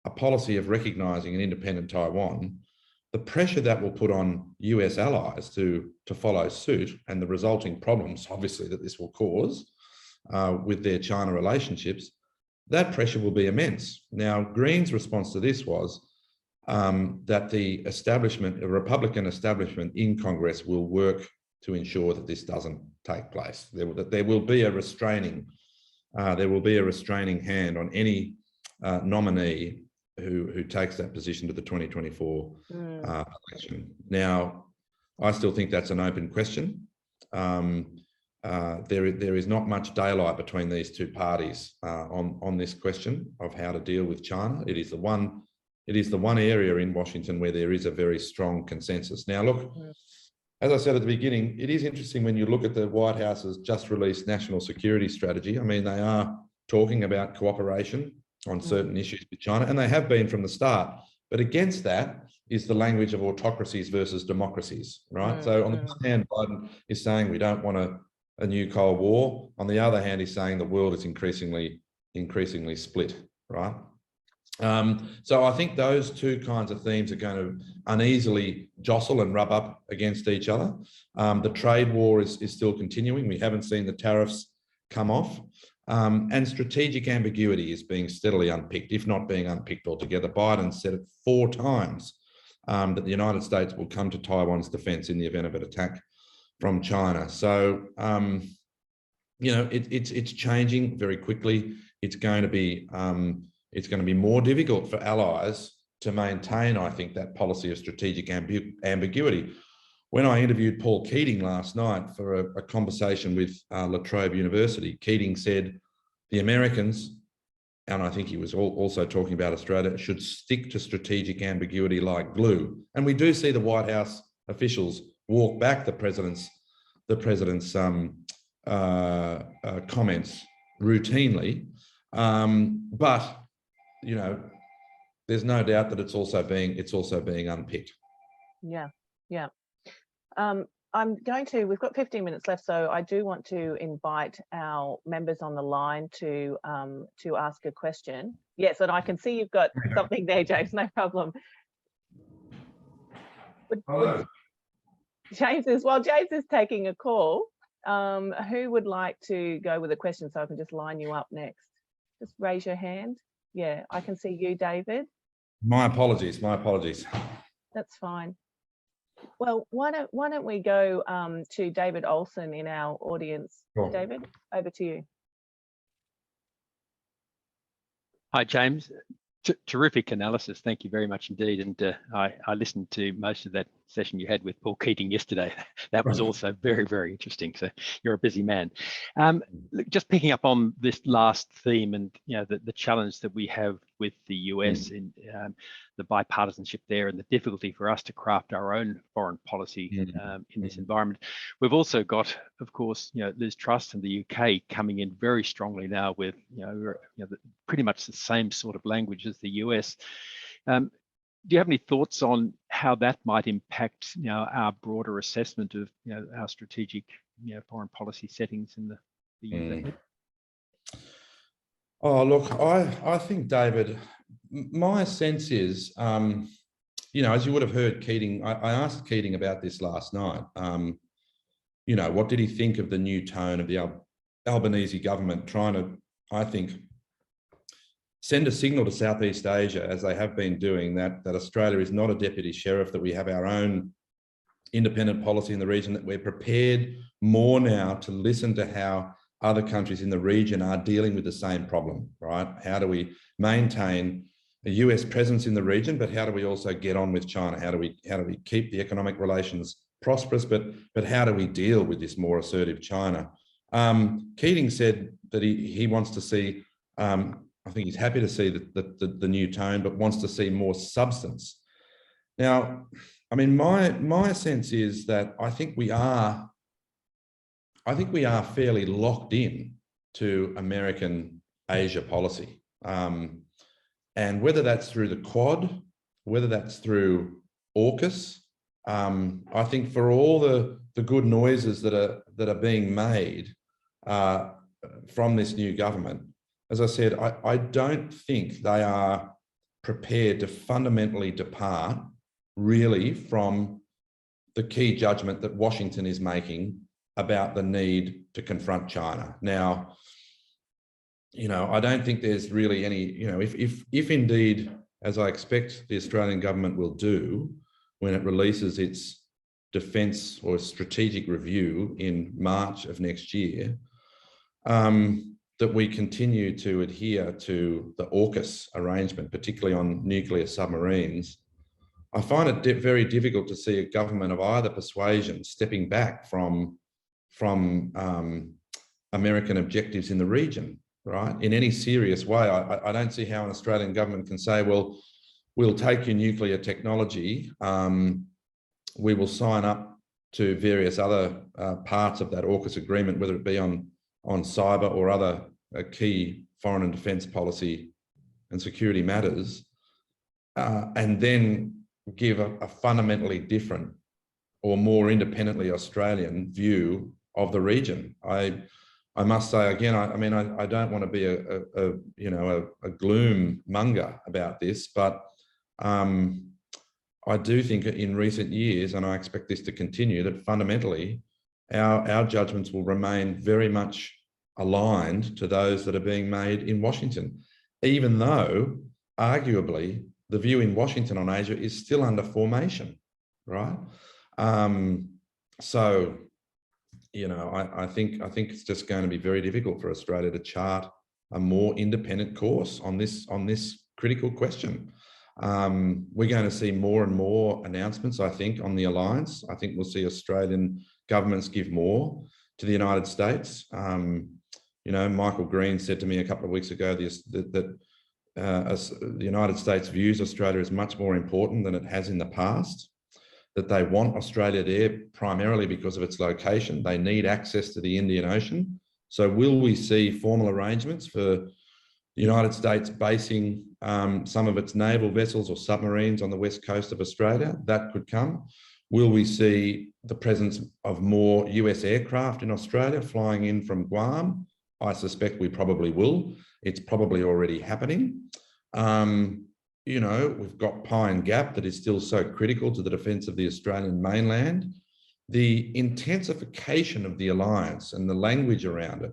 a policy of recognizing an independent Taiwan, the pressure that will put on US allies to follow suit, and the resulting problems, obviously, that this will cause with their China relationships, that pressure will be immense. Now, Green's response to this was that the Republican establishment in Congress will work to ensure that this doesn't take place. There will be a restraining hand on any nominee who takes that position to the 2024 election. Now, I still think that's an open question. There is not much daylight between these two parties on this question of how to deal with China. It is the one area in Washington where there is a very strong consensus. Now, look, as I said at the beginning, it is interesting when you look at the White House's just released national security strategy. I mean, they are talking about cooperation on certain issues with China, and they have been from the start. But against that is the language of autocracies versus democracies, right? So on the one hand, Biden is saying we don't want a new Cold War. On the other hand, he's saying the world is increasingly split, right? So I think those two kinds of themes are going to uneasily jostle and rub up against each other. The trade war is still continuing. We haven't seen the tariffs come off. And strategic ambiguity is being steadily unpicked, if not being unpicked altogether. Biden said it 4 times that the United States will come to Taiwan's defense in the event of an attack from China. So, you know, it's changing very quickly. It's going to be more difficult for allies to maintain, I think, that policy of strategic ambiguity. When I interviewed Paul Keating last night for a conversation with La Trobe University, Keating said the Americans, and I think he was also talking about Australia, should stick to strategic ambiguity like glue. And we do see the White House officials walk back the president's comments routinely, but you know, there's no doubt that it's also being unpicked. Yeah. We've got 15 minutes left, so I do want to invite our members on the line to ask a question. Yes, and I can see you've got something there, James, no problem. James is taking a call. Who would like to go with a question so I can just line you up next? Just raise your hand. Yeah, I can see you, David. My apologies. That's fine. Well, why don't we go to David Olson in our audience. Sure. David, over to you. Hi, James. Terrific analysis. Thank you very much indeed. And I listened to most of that session you had with Paul Keating yesterday. That was also very, very interesting. So you're a busy man. Just picking up on this last theme and the challenge that we have with the US in the bipartisanship there and the difficulty for us to craft our own foreign policy in this environment. We've also got, of course, Liz Truss and the UK coming in very strongly now with pretty much the same sort of language as the US. Do you have any thoughts on how that might impact our broader assessment of our strategic foreign policy settings in the years ahead? Oh, look, I think, David, my sense is, as you would have heard Keating, I asked Keating about this last night. What did he think of the new tone of the Albanese government trying to, I think, send a signal to Southeast Asia, as they have been doing, that Australia is not a deputy sheriff, that we have our own independent policy in the region, that we're prepared more now to listen to how other countries in the region are dealing with the same problem, right? How do we maintain a US presence in the region, but how do we also get on with China? How do we keep the economic relations prosperous, but how do we deal with this more assertive China? Keating said that he wants to see, I think he's happy to see the new tone, but wants to see more substance. Now, I mean, my sense is that I think we are fairly locked in to American Asia policy. And whether that's through the Quad, whether that's through AUKUS, I think for all the good noises that are being made from this new government, as I said, I don't think they are prepared to fundamentally depart really from the key judgment that Washington is making about the need to confront China. Now, I don't think there's really any, if indeed, as I expect the Australian government will do when it releases its defence or strategic review in March of next year, that we continue to adhere to the AUKUS arrangement, particularly on nuclear submarines, I find it very difficult to see a government of either persuasion stepping back from American objectives in the region, right? In any serious way. I don't see how an Australian government can say, well, we'll take your nuclear technology, we will sign up to various other parts of that AUKUS agreement, whether it be on cyber or other key foreign and defence policy and security matters, and then give a fundamentally different or more independently Australian view of the region. I must say again, I don't want to be a gloom monger about this, but I do think in recent years, and I expect this to continue, that fundamentally our judgments will remain very much aligned to those that are being made in Washington, even though arguably the view in Washington on Asia is still under formation, right? So, you know, I think it's just going to be very difficult for Australia to chart a more independent course on this critical question. We're going to see more and more announcements, I think, on the alliance. I think we'll see Australian governments give more to the United States. You know, Michael Green said to me a couple of weeks ago that the United States views Australia as much more important than it has in the past, that they want Australia there primarily because of its location. They need access to the Indian Ocean. So will we see formal arrangements for the United States basing some of its naval vessels or submarines on the west coast of Australia? That could come. Will we see the presence of more US aircraft in Australia flying in from Guam? I suspect we probably will. It's probably already happening. You know, we've got Pine Gap that is still so critical to the defence of the Australian mainland. The intensification of the alliance and the language around it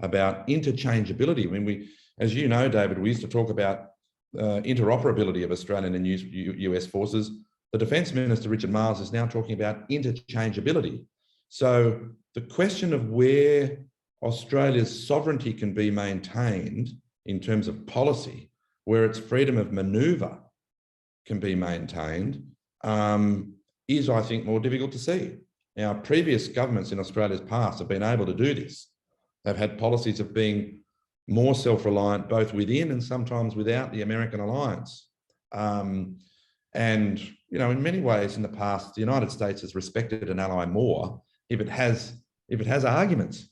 about interchangeability. I mean, as you know, David, we used to talk about interoperability of Australian and US forces. The Defence Minister, Richard Marles, is now talking about interchangeability. So the question of where Australia's sovereignty can be maintained in terms of policy, where its freedom of manoeuvre can be maintained, is, I think, more difficult to see. Now, previous governments in Australia's past have been able to do this. They've had policies of being more self-reliant, both within and sometimes without the American alliance. And, you know, in many ways in the past, the United States has respected an ally more if it has arguments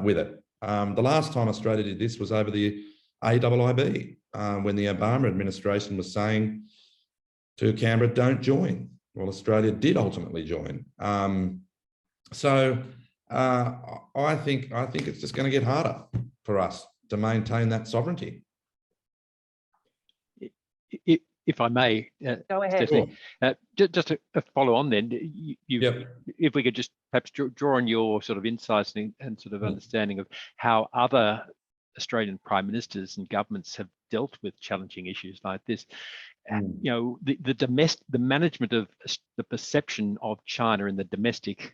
with it. The last time Australia did this was over the AIIB, when the Obama administration was saying to Canberra, don't join. Well, Australia did ultimately join. So I think it's just going to get harder for us to maintain that sovereignty. If I may, go ahead. Stephanie, just a follow on then, Yep. If we could just perhaps draw on your sort of insights and sort of understanding of how other Australian prime ministers and governments have dealt with challenging issues like this. And, you know, the management of the perception of China in the domestic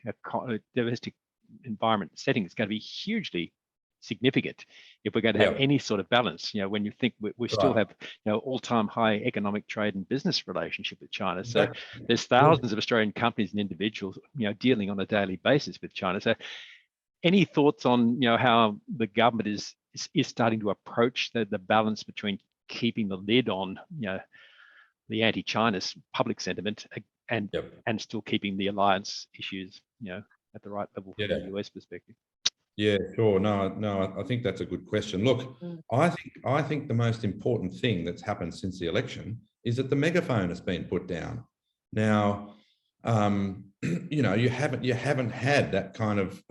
environment setting is going to be hugely significant if we're going to have any sort of balance. You know, when you think we still have, you know, all-time high economic trade and business relationship with China. So there's thousands of Australian companies and individuals, you know, dealing on a daily basis with China. So any thoughts on, you know, how the government is starting to approach the balance between keeping the lid on, you know, the anti-China's public sentiment and still keeping the alliance issues, you know, at the right level from the US perspective? Yeah, sure. No, I think that's a good question. Look, I think the most important thing that's happened since the election is that the megaphone has been put down. Now, you know, you haven't had that kind of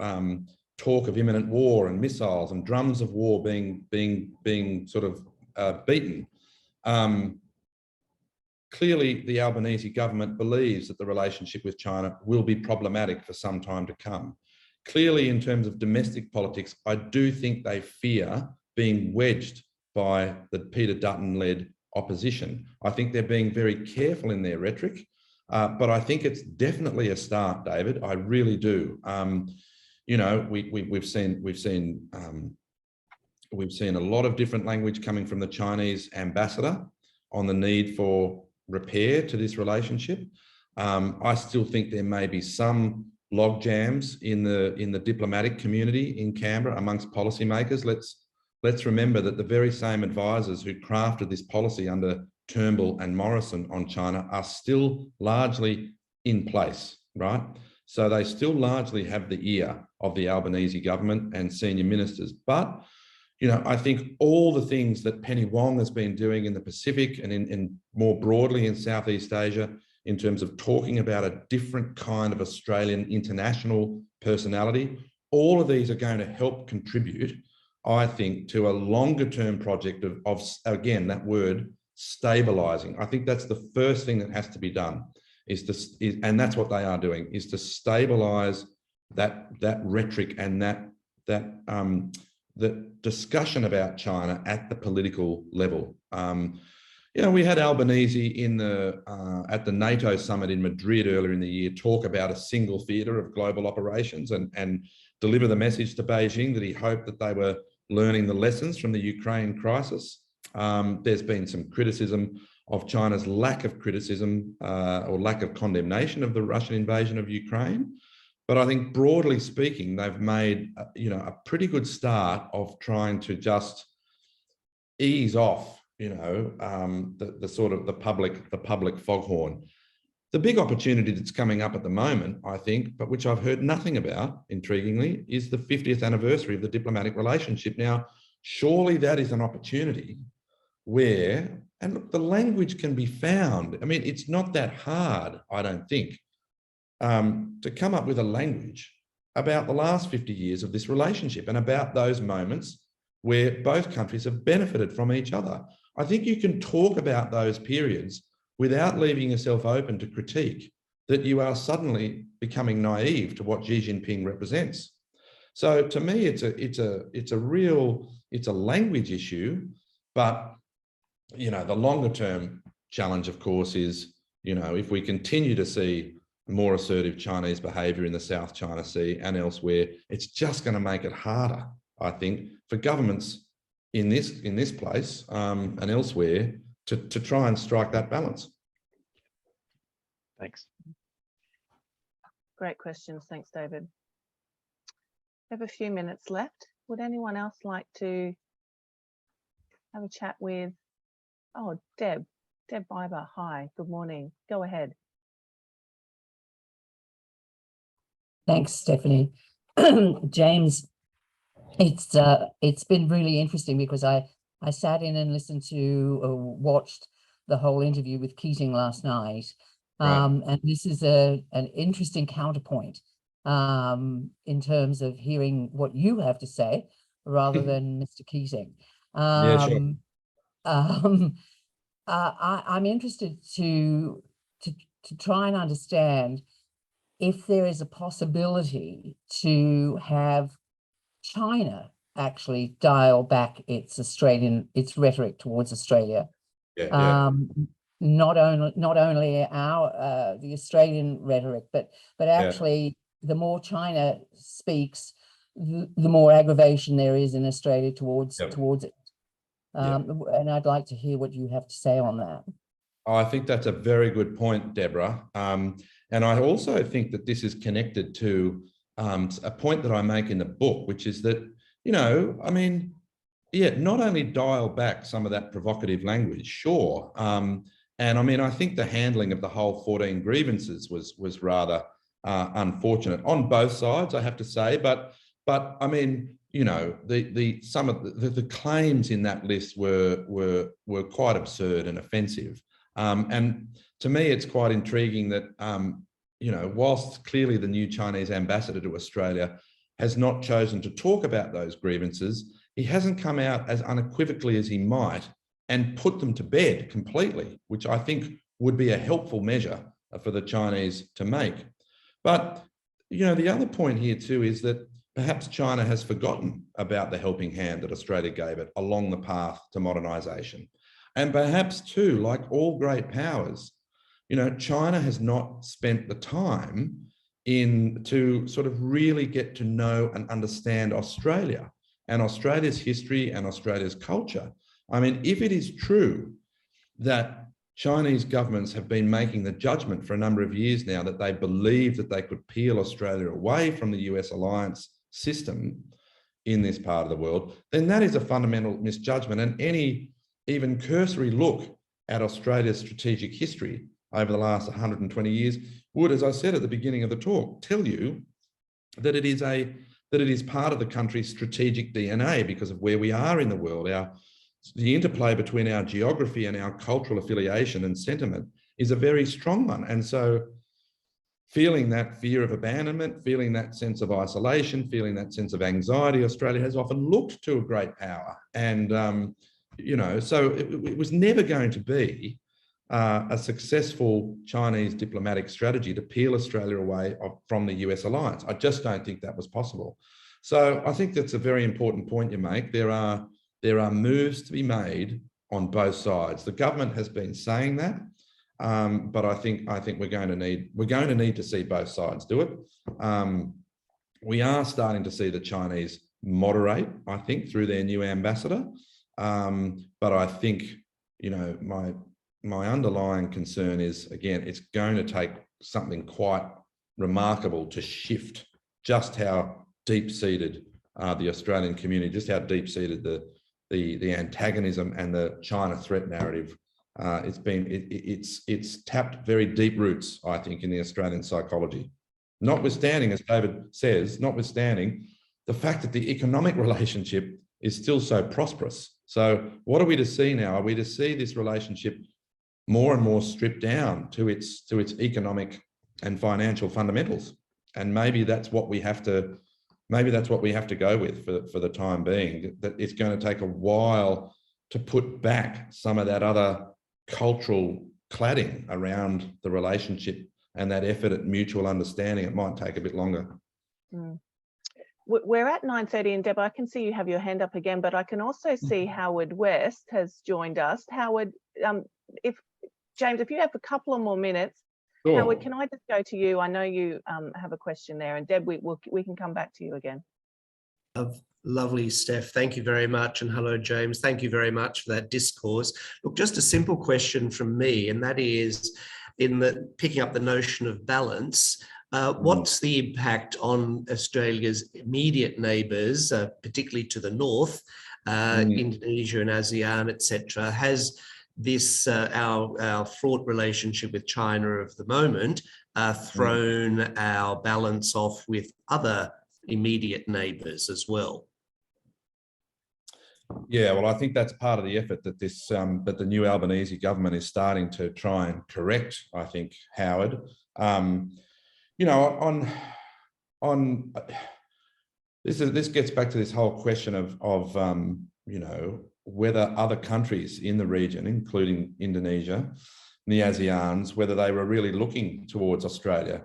talk of imminent war and missiles and drums of war being sort of beaten. Clearly, the Albanese government believes that the relationship with China will be problematic for some time to come. Clearly, in terms of domestic politics, I do think they fear being wedged by the Peter Dutton-led opposition. I think they're being very careful in their rhetoric, but I think it's definitely a start, David. I really do. You know, we've seen We've seen a lot of different language coming from the Chinese ambassador on the need for repair to this relationship. I still think there may be some log jams in the diplomatic community in Canberra amongst policymakers. Let's remember that the very same advisors who crafted this policy under Turnbull and Morrison on China are still largely in place, right? So they still largely have the ear of the Albanese government and senior ministers. But, I think all the things that Penny Wong has been doing in the Pacific and in more broadly in Southeast Asia, in terms of talking about a different kind of Australian international personality, all of these are going to help contribute, I think, to a longer term project of again, that word, stabilizing. I think that's the first thing that has to be done, and that's what they are doing, is to stabilize that rhetoric and the discussion about China at the political level. We had Albanese at the NATO summit in Madrid earlier in the year talk about a single theatre of global operations and deliver the message to Beijing that he hoped that they were learning the lessons from the Ukraine crisis. There's been some criticism of China's lack of criticism or lack of condemnation of the Russian invasion of Ukraine. But I think broadly speaking, they've made a pretty good start of trying to just ease off, the sort of the public foghorn. The big opportunity that's coming up at the moment, I think, but which I've heard nothing about, intriguingly, is the 50th anniversary of the diplomatic relationship. Now, surely that is an opportunity where, and look, the language can be found. I mean, it's not that hard, I don't think, to come up with a language about the last 50 years of this relationship and about those moments where both countries have benefited from each other. I think you can talk about those periods without leaving yourself open to critique that you are suddenly becoming naive to what Xi Jinping represents. So to me, it's a language issue, but the longer term challenge, of course, is if we continue to see more assertive Chinese behaviour in the South China Sea and elsewhere, it's just going to make it harder, I think, for governments in this place and elsewhere to try and strike that balance. Thanks. Great questions. Thanks, David. We have a few minutes left. Would anyone else like to have a chat with, Deb Biber? Hi, good morning. Go ahead. Thanks, Stephanie. James, it's been really interesting because I sat in and listened to, watched the whole interview with Keating last night. Right. And this is an interesting counterpoint in terms of hearing what you have to say rather than Mr. Keating. Yeah, sure. I'm interested to try and understand if there is a possibility to have China actually dial back its rhetoric towards Australia. Yeah. Not only the Australian rhetoric, but actually the more China speaks, the more aggravation there is in Australia towards it. And I'd like to hear what you have to say on that. I think that's a very good point, Deborah. And I also think that this is connected to a point that I make in the book, which is that, not only dial back some of that provocative language, sure. And I think the handling of the whole 14 grievances was rather unfortunate on both sides, I have to say. But some of the claims in that list were quite absurd and offensive. And to me, it's quite intriguing that, whilst clearly the new Chinese ambassador to Australia has not chosen to talk about those grievances, he hasn't come out as unequivocally as he might and put them to bed completely, which I think would be a helpful measure for the Chinese to make. But, the other point here too is that perhaps China has forgotten about the helping hand that Australia gave it along the path to modernisation. And perhaps too, like all great powers, China has not spent the time to sort of really get to know and understand Australia and Australia's history and Australia's culture. I mean, if it is true that Chinese governments have been making the judgment for a number of years now that they believe that they could peel Australia away from the US alliance system in this part of the world, then that is a fundamental misjudgment. And any even cursory look at Australia's strategic history over the last 120 years would, as I said at the beginning of the talk, tell you that it is part of the country's strategic DNA because of where we are in the world. The interplay between our geography and our cultural affiliation and sentiment is a very strong one. And so feeling that fear of abandonment, feeling that sense of isolation, feeling that sense of anxiety, Australia has often looked to a great power. And, so it was never going to be a successful Chinese diplomatic strategy to peel Australia away from the US alliance. I just don't think that was possible. So I think that's a very important point you make. There are moves to be made on both sides. The government has been saying that, but I think we're going to need to see both sides do it. We are starting to see the Chinese moderate, I think, through their new ambassador. But I think, my underlying concern is, again, it's going to take something quite remarkable to shift just how deep-seated the Australian community, just how deep-seated the antagonism and the China threat narrative. It's tapped very deep roots, I think, in the Australian psychology. Notwithstanding, as David says, notwithstanding the fact that the economic relationship is still so prosperous. So what are we to see now? Are we to see this relationship more and more stripped down to its economic and financial fundamentals? And maybe that's what we have to go with for the time being, that it's going to take a while to put back some of that other cultural cladding around the relationship and that effort at mutual understanding. It might take a bit longer. Mm. We're at 9:30, and Deb, I can see you have your hand up again, but I can also see Howard West has joined us. Howard, James, if you have a couple of more minutes, Sure. Howard, can I just go to you? I know you have a question there, and Deb, we can come back to you again. Lovely, Steph. Thank you very much. And hello, James. Thank you very much for that discourse. Look, just a simple question from me, and that is, picking up the notion of balance, what's the impact on Australia's immediate neighbours, particularly to the north, Indonesia and ASEAN, etc.? Has this, our fraught relationship with China of the moment, thrown our balance off with other immediate neighbours as well? Yeah, well, I think that's part of the effort that that the new Albanese government is starting to try and correct, I think, Howard. This gets back to this whole question of whether other countries in the region, including Indonesia, the ASEANs, whether they were really looking towards Australia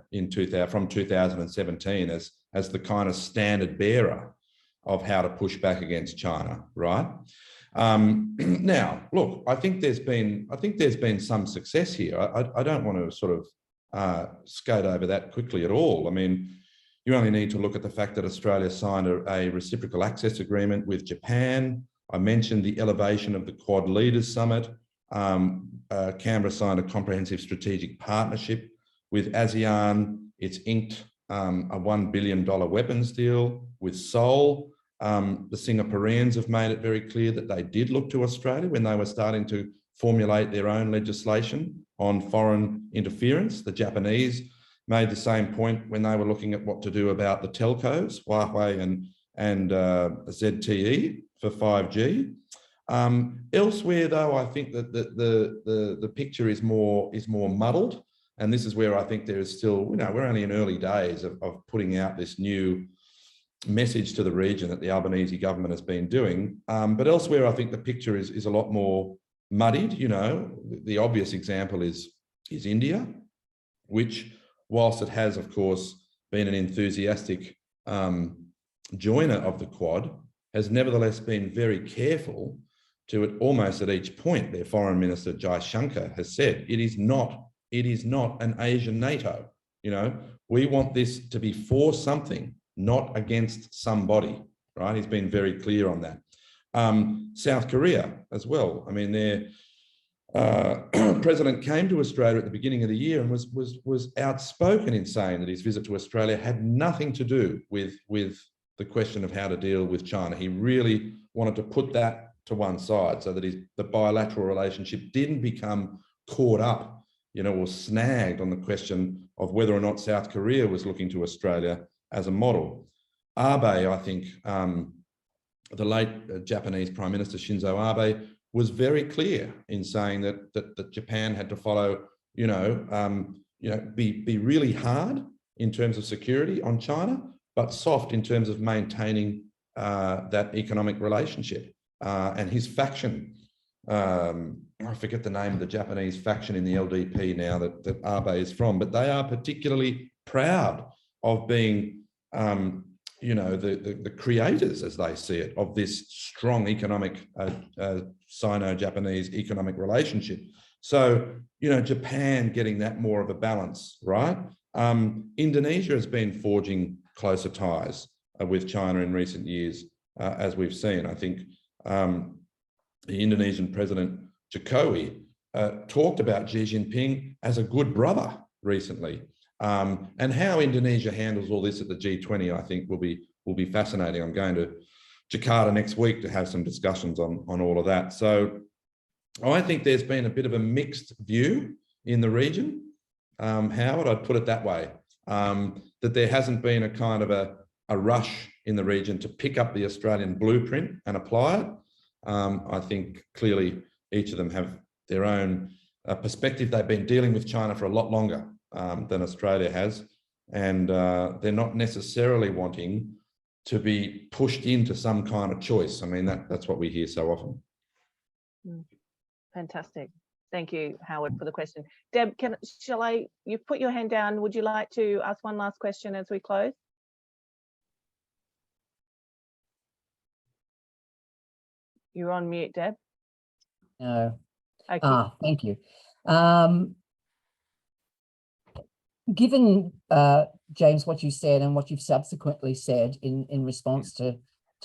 from 2017 as the kind of standard bearer of how to push back against China, right? Now, look, I think there's been some success here. I don't want to sort of skate over that quickly at all. I mean, you only need to look at the fact that Australia signed a reciprocal access agreement with Japan. I mentioned the elevation of the Quad Leaders Summit. Canberra signed a comprehensive strategic partnership with ASEAN. It's inked a $1 billion weapons deal with Seoul. The Singaporeans have made it very clear that they did look to Australia when they were starting to formulate their own legislation on foreign interference. The Japanese made the same point when they were looking at what to do about the telcos, Huawei and ZTE for 5G. Elsewhere, though, I think that the picture is more muddled, and this is where I think there is still, we're only in early days of putting out this new message to the region that the Albanese government has been doing. But elsewhere, I think the picture is a lot more muddied. The obvious example is India, which, whilst it has, of course, been an enthusiastic joiner of the Quad, has nevertheless been very careful to, almost at each point, their Foreign Minister Jai Shankar has said, it is not an Asian NATO. We want this to be for something, not against somebody. right? He's been very clear on that. South Korea as well. I mean, their president came to Australia at the beginning of the year and was outspoken in saying that his visit to Australia had nothing to do with the question of how to deal with China. He really wanted to put that to one side so that the bilateral relationship didn't become caught up, or snagged on the question of whether or not South Korea was looking to Australia as a model. Abe, I think, the late Japanese Prime Minister Shinzo Abe was very clear in saying that Japan had to follow, be really hard in terms of security on China, but soft in terms of maintaining that economic relationship. And his faction, I forget the name of the Japanese faction in the LDP now that Abe is from, but they are particularly proud of being, the creators, as they see it, of this strong economic Sino-Japanese economic relationship. So, Japan getting that more of a balance, right? Indonesia has been forging closer ties with China in recent years, as we've seen. I think the Indonesian President Jokowi talked about Xi Jinping as a good brother recently. And how Indonesia handles all this at the G20, I think, will be fascinating. I'm going to Jakarta next week to have some discussions on all of that. So I think there's been a bit of a mixed view in the region. Howard, I'd put it that way, that there hasn't been a kind of a rush in the region to pick up the Australian blueprint and apply it. I think clearly each of them have their own perspective. They've been dealing with China for a lot longer than Australia has, and they're not necessarily wanting to be pushed into some kind of choice. I mean, that's what we hear so often. Fantastic. Thank you, Howard, for the question. Deb, you've put your hand down. Would you like to ask one last question as we close? You're on mute, Deb. No. Okay. Thank you. Given, James, what you said and what you've subsequently said in response to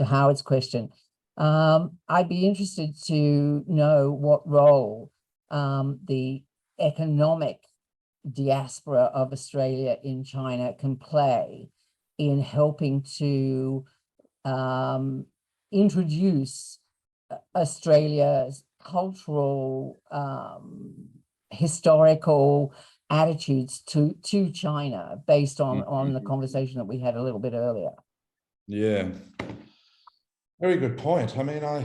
Howard's question, I'd be interested to know what role the economic diaspora of Australia in China can play in helping to introduce Australia's cultural, historical attitudes to China based on the conversation that we had a little bit earlier. Yeah, very good point. I mean, I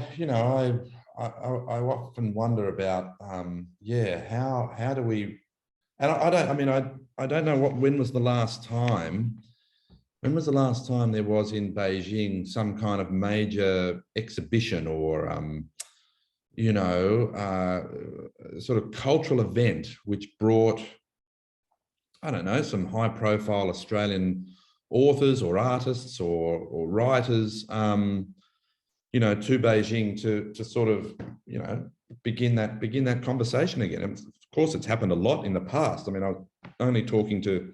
often wonder about how do we, and I don't know when was the last time there was in Beijing some kind of major exhibition or sort of cultural event which brought, I don't know, some high profile Australian authors or artists or writers, to Beijing to sort of, begin that conversation again. And of course, it's happened a lot in the past. I mean, I was only talking to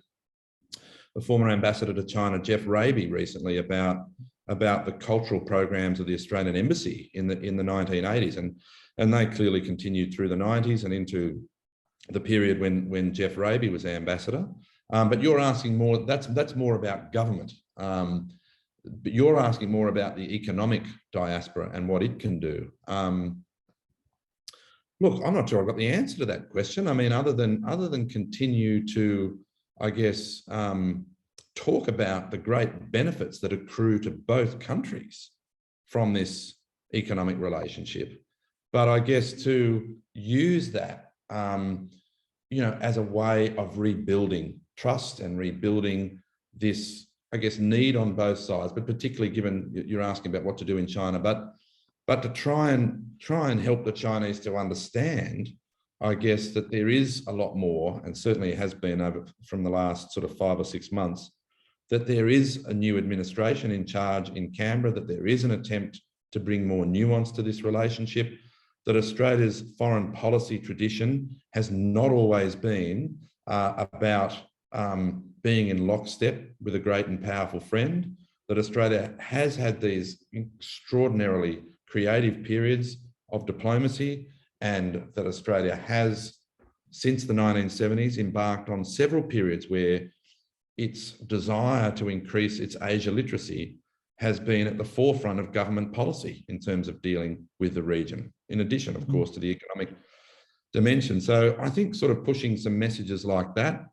the former ambassador to China, Jeff Raby, recently about the cultural programs of the Australian Embassy in the 1980s, and they clearly continued through the 90s and into the period when Jeff Raby was ambassador. But you're asking more, that's more about government. But you're asking more about the economic diaspora and what it can do. Look, I'm not sure I've got the answer to that question. I mean, other than continue to, I guess, talk about the great benefits that accrue to both countries from this economic relationship. But I guess to use that, as a way of rebuilding trust and rebuilding this, I guess, need on both sides, but particularly given you're asking about what to do in China, but to try and help the Chinese to understand, I guess, that there is a lot more, and certainly has been over from the last sort of 5 or 6 months, that there is a new administration in charge in Canberra, that there is an attempt to bring more nuance to this relationship, that Australia's foreign policy tradition has not always been about being in lockstep with a great and powerful friend, that Australia has had these extraordinarily creative periods of diplomacy, and that Australia has, since the 1970s, embarked on several periods where its desire to increase its Asia literacy has been at the forefront of government policy in terms of dealing with the region, in addition, of course, to the economic dimension. So I think sort of pushing some messages like that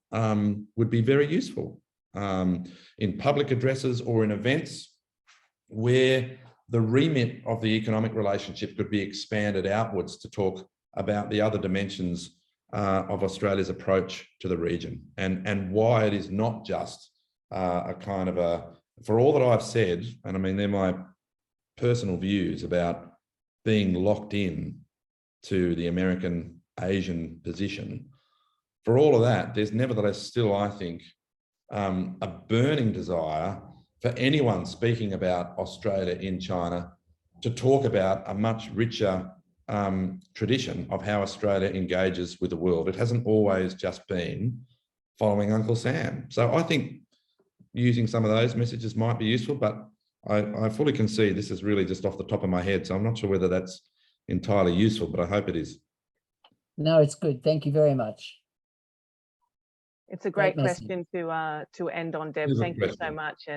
would be very useful in public addresses or in events where the remit of the economic relationship could be expanded outwards to talk about the other dimensions of Australia's approach to the region, and why it is not just a kind of a, for all that I've said, and I mean, they're my personal views about being locked in to the American Asian position. For all of that, there's nevertheless still, I think, a burning desire for anyone speaking about Australia in China to talk about a much richer tradition of how Australia engages with the world. It hasn't always just been following Uncle Sam. So I think using some of those messages might be useful, but I fully concede this is really just off the top of my head. So I'm not sure whether that's entirely useful, but I hope it is. No, it's good. Thank you very much. It's a great message. question to end on, Deb. It is a Thank you so question. much,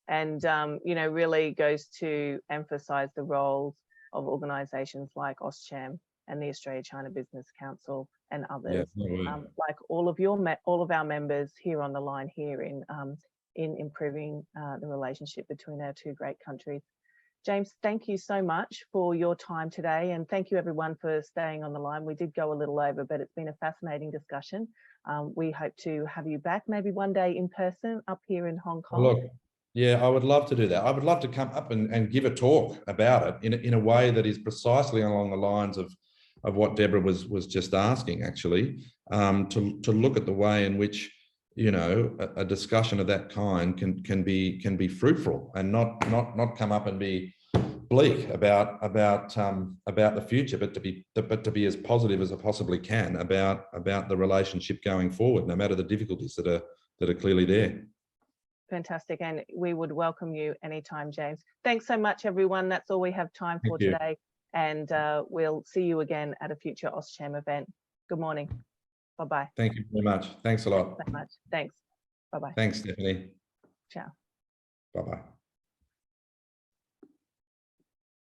and you know, really goes to emphasise the roles of organisations like AusCham and the Australia-China Business Council and others, like all of our members here on the line here in improving the relationship between our two great countries. James, thank you so much for your time today, and thank you everyone for staying on the line. We did go a little over, but it's been a fascinating discussion. We hope to have you back maybe one day in person up here in Hong Kong. Look, yeah, I would love to do that. I would love to come up and give a talk about it in a way that is precisely along the lines of what Deborah was just asking, actually, to look at the way in which, you know, a discussion of that kind can be fruitful and not come up and be bleak about the future, but to be as positive as it possibly can about the relationship going forward, no matter the difficulties that are clearly there. Fantastic, and we would welcome you anytime, James. Thanks so much, everyone. That's all we have time for today, and we'll see you again at a future AusCham event. Good morning. Bye-bye. Thank you very much. Thanks a lot. Thanks so much. Thanks. Bye-bye. Thanks, Stephanie. Ciao. Bye-bye.